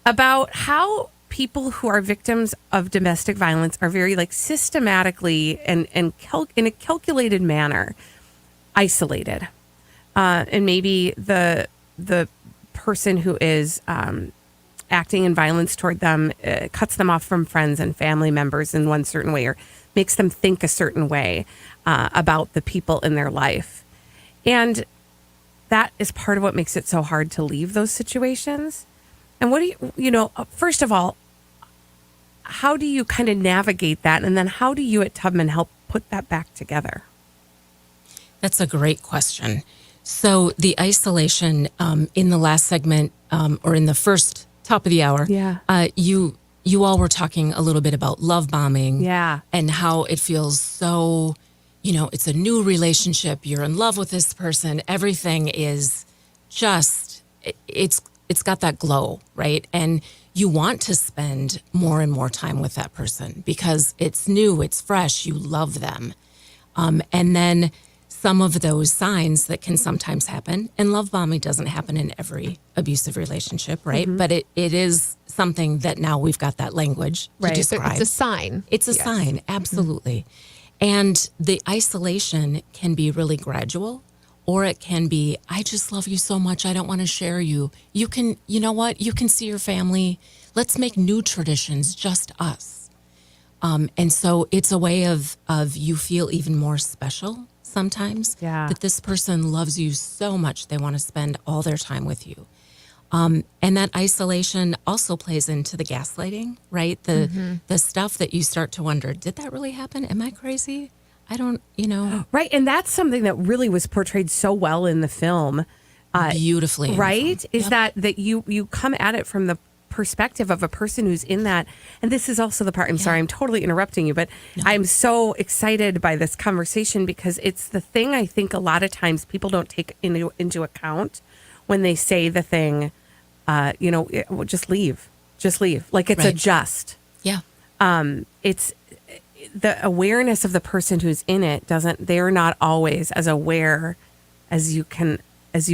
about how people who are victims of domestic violence are very systematically and in a calculated manner isolated. And maybe the person who is acting in violence toward them cuts them off from friends and family members in one certain way, or makes them think a certain way about the people in their life. And that is part of what makes it so hard to leave those situations. And what do first of all, how do you kind of navigate that? And then how do you at Tubman help put that back together? That's a great question. So the isolation in the last segment, or in the first top of the hour, you all were talking a little bit about love bombing, and how it feels so, it's a new relationship. You're in love with this person. Everything is just, it's got that glow, right? And you want to spend more and more time with that person because it's new, it's fresh, you love them. And then some of those signs that can sometimes happen, and love bombing doesn't happen in every abusive relationship, right? Mm-hmm. But it is something that now we've got that language to describe. It's a sign. It's a sign, absolutely. Mm-hmm. And the isolation can be really gradual, or it can be, I just love you so much, I don't want to share you. You can, you know what? You can see your family. Let's make new traditions, just us. And so it's a way of you feel even more special sometimes, that this person loves you so much they want to spend all their time with you. And that isolation also plays into the gaslighting, right? The stuff that you start to wonder, did that really happen? Am I crazy? I don't, Right. And that's something that really was portrayed so well in the film. Beautifully. Right? Is that you come at it from the perspective of a person who's in that. And this is also the part, I'm sorry, I'm totally interrupting you, but I'm so excited by this conversation because it's the thing I think a lot of times people don't take into account when they say the thing, just leave. Like it's a just. Yeah. It's the awareness of the person who's in it they're not always as aware as you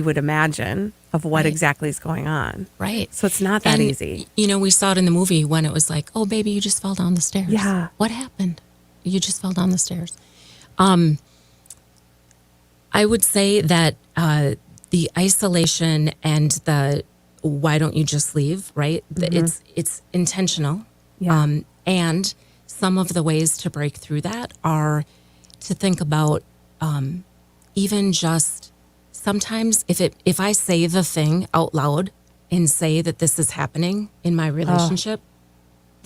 would imagine of what exactly is going on. Right. So it's not that easy. We saw it in the movie when it was like, oh, baby, you just fell down the stairs. Yeah. What happened? You just fell down the stairs. I would say that the isolation and the why don't you just leave, right? Mm-hmm. It's intentional. Yeah. And some of the ways to break through that are to think about even just sometimes if I say the thing out loud and say that this is happening in my relationship,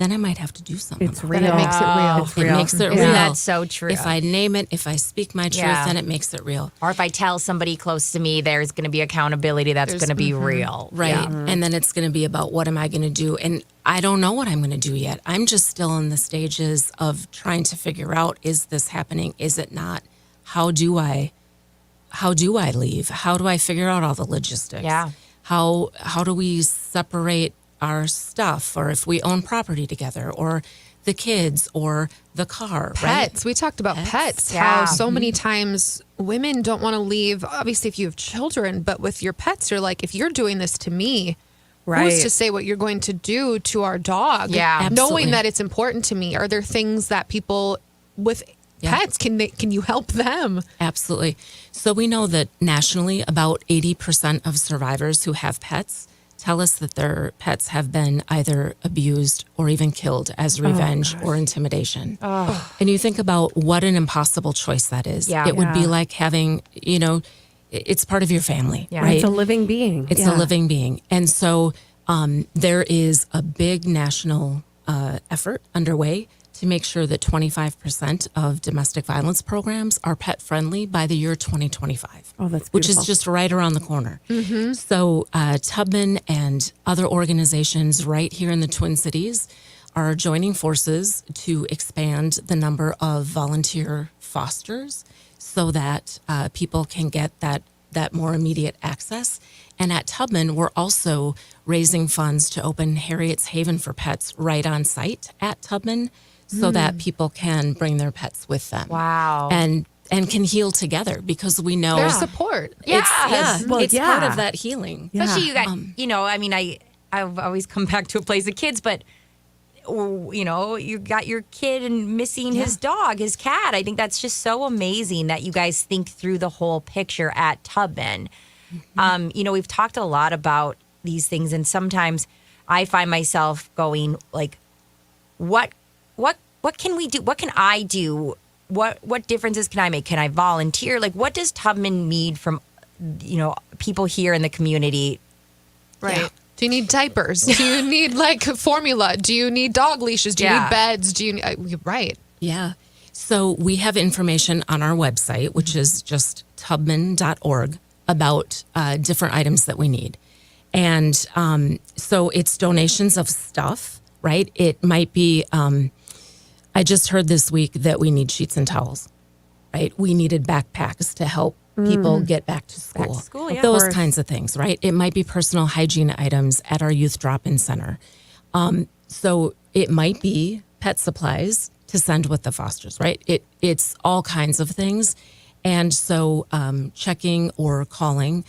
then I might have to do something. It's about real. Then it makes it real. It's It real. makes it Isn't real. that so true? If I name it, if I speak my truth, Yeah. then it makes it real. Or if I tell somebody close to me, there's going to be accountability that's going to be real. Right. Yeah. And then it's going to be about what am I going to do? And I don't know what I'm going to do yet. I'm just still in the stages of trying to figure out, is this happening? Is it not? How do I leave? How do I figure out all the logistics? Yeah. How do we separate our stuff, or if we own property together, or the kids, or the car, right? Pets. We talked about pets. Yeah. How so many times women don't want to leave. Obviously, if you have children, but with your pets, you're like, if you're doing this to me, Right. who's to say what you're going to do to our dog? Yeah. Knowing Absolutely. that it's important to me. Are there things that people with pets can you help them? Absolutely. So we know that nationally, about 80% of survivors who have pets tell us that their pets have been either abused or even killed as revenge or intimidation. And you think about what an impossible choice that is. Yeah. It would be Yeah. like having, it's part of your family, Yeah. right? It's a living being. It's a living being. And so there is a big national effort underway to make sure that 25% of domestic violence programs are pet friendly by the year 2025. Oh, that's which is beautiful. just right around the corner. So Tubman and other organizations right here in the Twin Cities are joining forces to expand the number of volunteer fosters so that people can get that more immediate access. And at Tubman, we're also raising funds to open Harriet's Haven for Pets right on site at Tubman so that people can bring their pets with them. Wow. And can heal together, because we know There's support. Yes. it's yeah. part of that healing. Yeah. Especially you got, I mean, I've always come back to a place of kids, but you got your kid and missing his dog, his cat. I think that's just so amazing that you guys think through the whole picture at Tubman. We've talked a lot about these things, and sometimes I find myself going like, what can we do? What can I do? What differences can I make? Can I volunteer? Like, what does Tubman need from, people here in the community? Right. Yeah. Do you need diapers? Do you need formula? Do you need dog leashes? Do you need beds? Do you right. Yeah. So we have information on our website, which is just tubman.org, about different items that we need. And so it's donations of stuff, right? It might be, I just heard this week that we need sheets and towels, right? We needed backpacks to help people get back to school. Back to school, yeah. Those kinds of things, right? It might be personal hygiene items at our youth drop-in center. So it might be pet supplies to send with the fosters, right? It's all kinds of things. And so checking or calling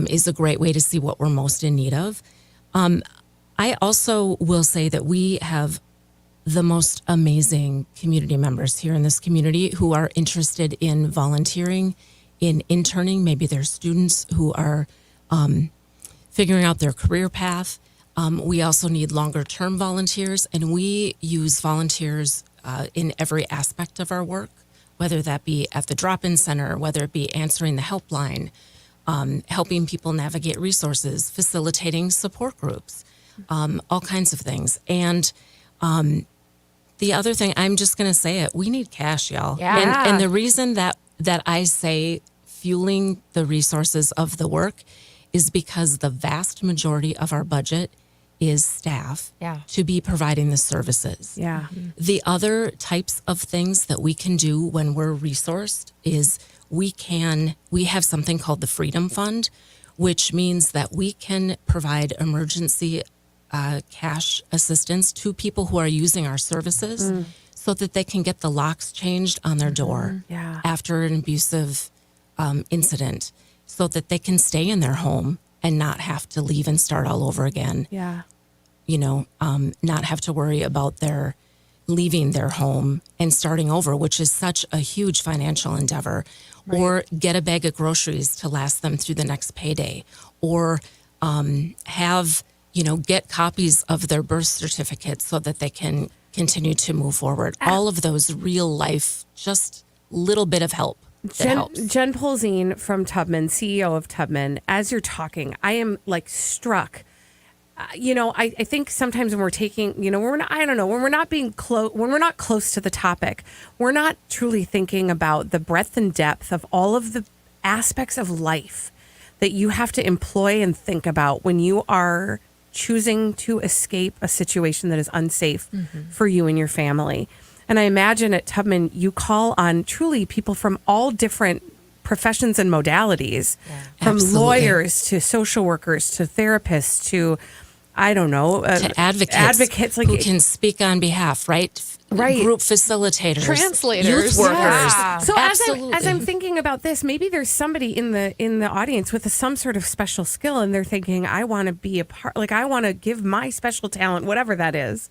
is a great way to see what we're most in need of. I also will say that we have the most amazing community members here in this community who are interested in volunteering, in interning. Maybe they're students who are figuring out their career path. We also need longer term volunteers, and we use volunteers in every aspect of our work, whether that be at the drop-in center, whether it be answering the helpline, helping people navigate resources, facilitating support groups, all kinds of things. And the other thing, I'm just going to say it, we need cash, y'all. Yeah. And the reason that I say fueling the resources of the work is because the vast majority of our budget is staff to be providing the services. Yeah. The other types of things that we can do when we're resourced is we have something called the Freedom Fund, which means that we can provide emergency cash assistance to people who are using our services so that they can get the locks changed on their door after an abusive incident, so that they can stay in their home and not have to leave and start all over again. Yeah. Not have to worry about their leaving their home and starting over, which is such a huge financial endeavor. Right. Or get a bag of groceries to last them through the next payday, or get copies of their birth certificates so that they can continue to move forward. All of those real life, just little bit of help. Jen Polzine from Tubman, CEO of Tubman, as you're talking, I am struck I think sometimes when we're taking, when we're not, I don't know, when we're not being close, when we're not close to the topic, we're not truly thinking about the breadth and depth of all of the aspects of life that you have to employ and think about when you are choosing to escape a situation that is unsafe for you and your family. And I imagine at Tubman, you call on truly people from all different professions and modalities, from lawyers to social workers to therapists to, I don't know, to advocates like who can speak on behalf, right? Group facilitators, translators, youth workers. Yeah. So as I'm thinking about this, maybe there's somebody in the audience with some sort of special skill, and they're thinking, I want to be a part, like I want to give my special talent, whatever that is.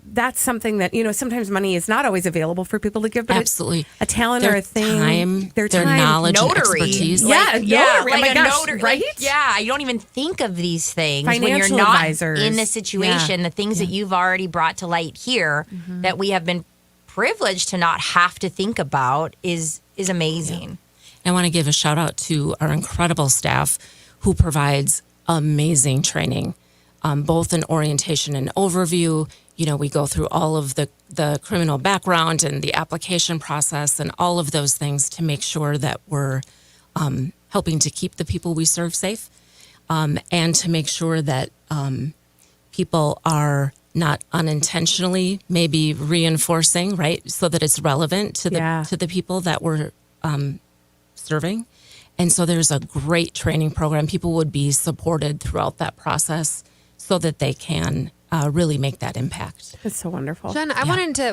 That's something that, sometimes money is not always available for people to give, but absolutely a talent their or a thing, time, their time, knowledge, and notary. expertise. Notary. Oh my gosh, right? Yeah, you don't even think of these things when Financial you're not advisors. in the situation. The things that you've already brought to light here that we have been privileged to not have to think about is amazing. I want to give a shout out to our incredible staff who provides amazing training, both in orientation and overview. We go through all of the criminal background and the application process and all of those things to make sure that we're helping to keep the people we serve safe, and to make sure that people are not unintentionally maybe reinforcing, right, so that it's relevant to the people that we're serving. And so there's a great training program. People would be supported throughout that process so that they can really make that impact. It's so wonderful. Jen,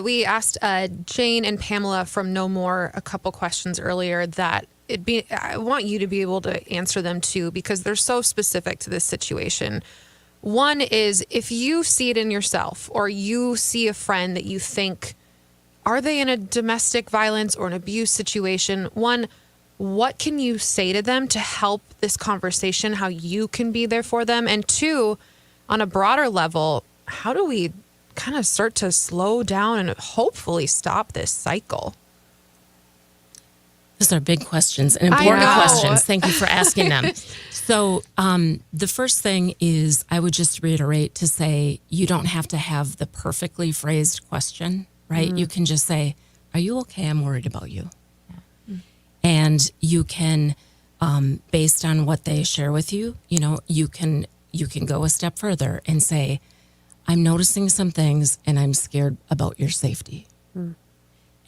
we asked Jane and Pamela from No More a couple questions earlier that I want you to be able to answer them too, because they're so specific to this situation. One is, if you see it in yourself or you see a friend that you think, are they in a domestic violence or an abuse situation? One, what can you say to them to help this conversation, how you can be there for them? And two, on a broader level, how do we kind of start to slow down and hopefully stop this cycle? Those are big questions and important questions. Thank you for asking them. So the first thing is, I would just reiterate to say, you don't have to have the perfectly phrased question, right? You can just say, are you okay? I'm worried about you. And you can, based on what they share with you, you can go a step further and say, I'm noticing some things and I'm scared about your safety.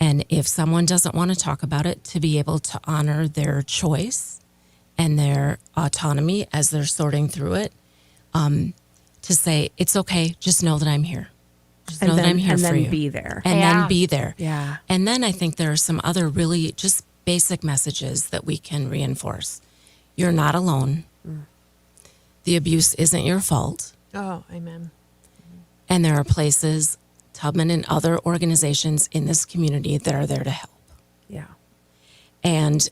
And if someone doesn't want to talk about it, to be able to honor their choice and their autonomy as they're sorting through it, to say, it's okay, just know that I'm here. Just know that I'm here for you. And then be there. And then be there. Yeah. And then I think there are some other really just basic messages that we can reinforce. You're not alone. The abuse isn't your fault. Oh, amen. And there are places, Tubman and other organizations in this community, that are there to help. Yeah. And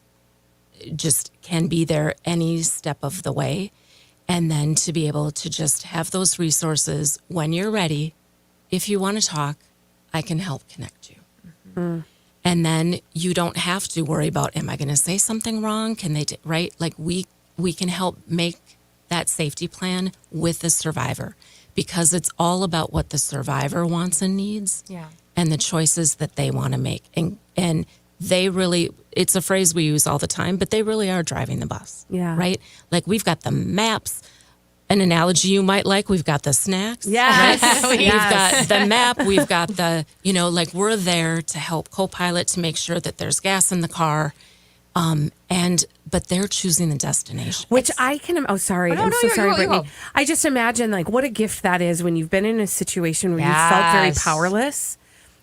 just can be there any step of the way. And then to be able to just have those resources when you're ready. If you want to talk, I can help connect you. And then you don't have to worry about, am I going to say something wrong? Can they, right? Like we can help make that safety plan with the survivor, because it's all about what the survivor wants and needs, and the choices that they want to make. And they really, it's a phrase we use all the time, but they really are driving the bus. Yeah. Right? Like, we've got the maps. An analogy you might like, we've got the snacks. Yes. Right? We've got the map. We've got the, like, we're there to help co-pilot to make sure that there's gas in the car. But they're choosing the destination. Which I can, I'm so sorry, Brittany. I just imagine, like, what a gift that is when you've been in a situation where you felt very powerless,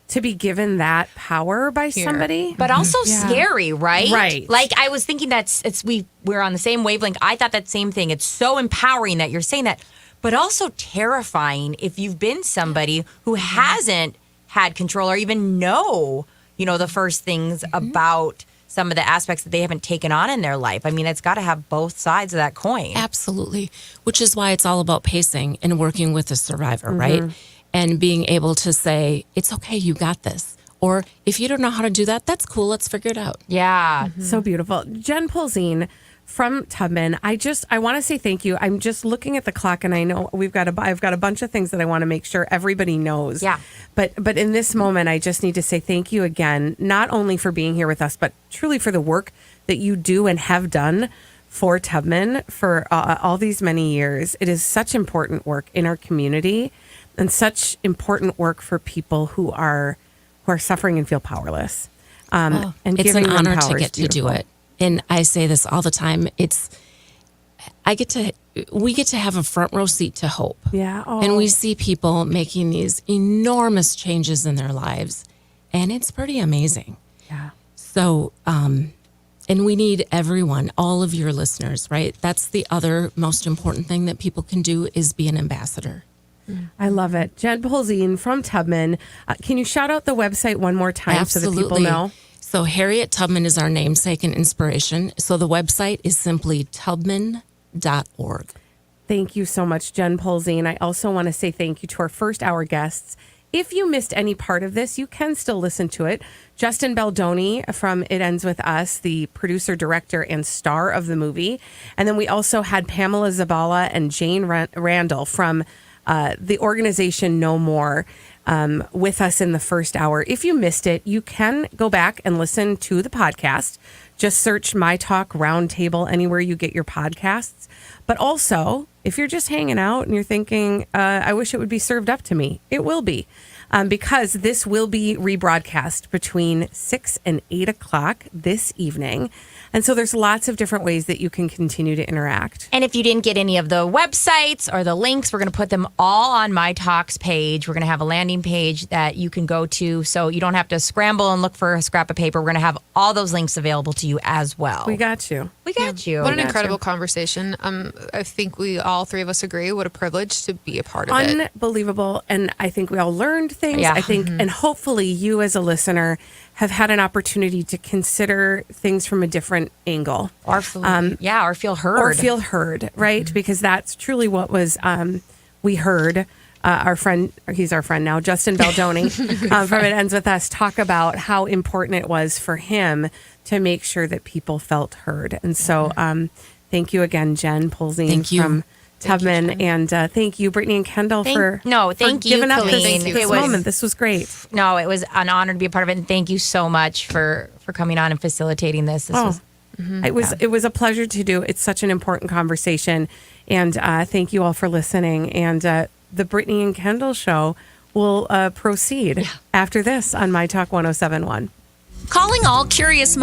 to be given that power by somebody. But also scary, right? Right. Like, I was thinking we're on the same wavelength. I thought that same thing. It's so empowering that you're saying that, but also terrifying if you've been somebody who hasn't had control or even know, the first things about some of the aspects that they haven't taken on in their life. I mean, it's got to have both sides of that coin. Absolutely. Which is why it's all about pacing and working with the survivor, right? And being able to say, it's okay, you got this. Or if you don't know how to do that, that's cool, let's figure it out. Yeah. So beautiful. Jen Polzine from Tubman. I want to say thank you. I'm just looking at the clock, and I know I've got a bunch of things that I want to make sure everybody knows. Yeah. But in this moment, I just need to say thank you again, not only for being here with us, but truly for the work that you do and have done for Tubman for all these many years. It is such important work in our community, and such important work for people who are suffering and feel powerless. And it's an honor to get to do it. And I say this all the time. We get to have a front row seat to hope. Yeah. Oh. And we see people making these enormous changes in their lives. And it's pretty amazing. Yeah. So, and we need everyone, all of your listeners, right? That's the other most important thing that people can do is be an ambassador. I love it. Jen Polzine from Tubman. Can you shout out the website one more time so that people know? So Harriet Tubman is our namesake and inspiration. So the website is simply tubman.org. Thank you so much, Jen Polzine. I also want to say thank you to our first hour guests. If you missed any part of this, you can still listen to it. Justin Baldoni from It Ends With Us, the producer, director, and star of the movie. And then we also had Pamela Zabala and Jane Randall from the organization No More with us in the first hour. If you missed it, you can go back and listen to the podcast. Just search myTalk Roundtable anywhere you get your podcasts. But also, if you're just hanging out and you're thinking, I wish it would be served up to me, it will be. Because this will be rebroadcast between 6 and 8 o'clock this evening. And so there's lots of different ways that you can continue to interact. And if you didn't get any of the websites or the links, we're going to put them all on myTalk's page. We're going to have a landing page that you can go to, so you don't have to scramble and look for a scrap of paper. We're going to have all those links available to you as well. We got you. We got you. What an incredible conversation. I think we all three of us agree. What a privilege to be a part of it. Unbelievable. And I think we all learned things. Yeah. I think, and hopefully you as a listener have had an opportunity to consider things from a different angle. Or feel heard. Or feel heard, right? Because that's truly what was, we heard our friend, he's our friend now, Justin Baldoni from It Ends With Us, talk about how important it was for him to make sure that people felt heard. And so thank you again, Jen Polzine from Tubman, and thank you, Brittany and Kendall, for giving up this moment. This was great. No, it was an honor to be a part of it, and thank you so much for coming on and facilitating this. It was a pleasure to do. It's such an important conversation, and thank you all for listening. And the Brittany and Kendall show will proceed after this on myTalk 107.1. Calling all curious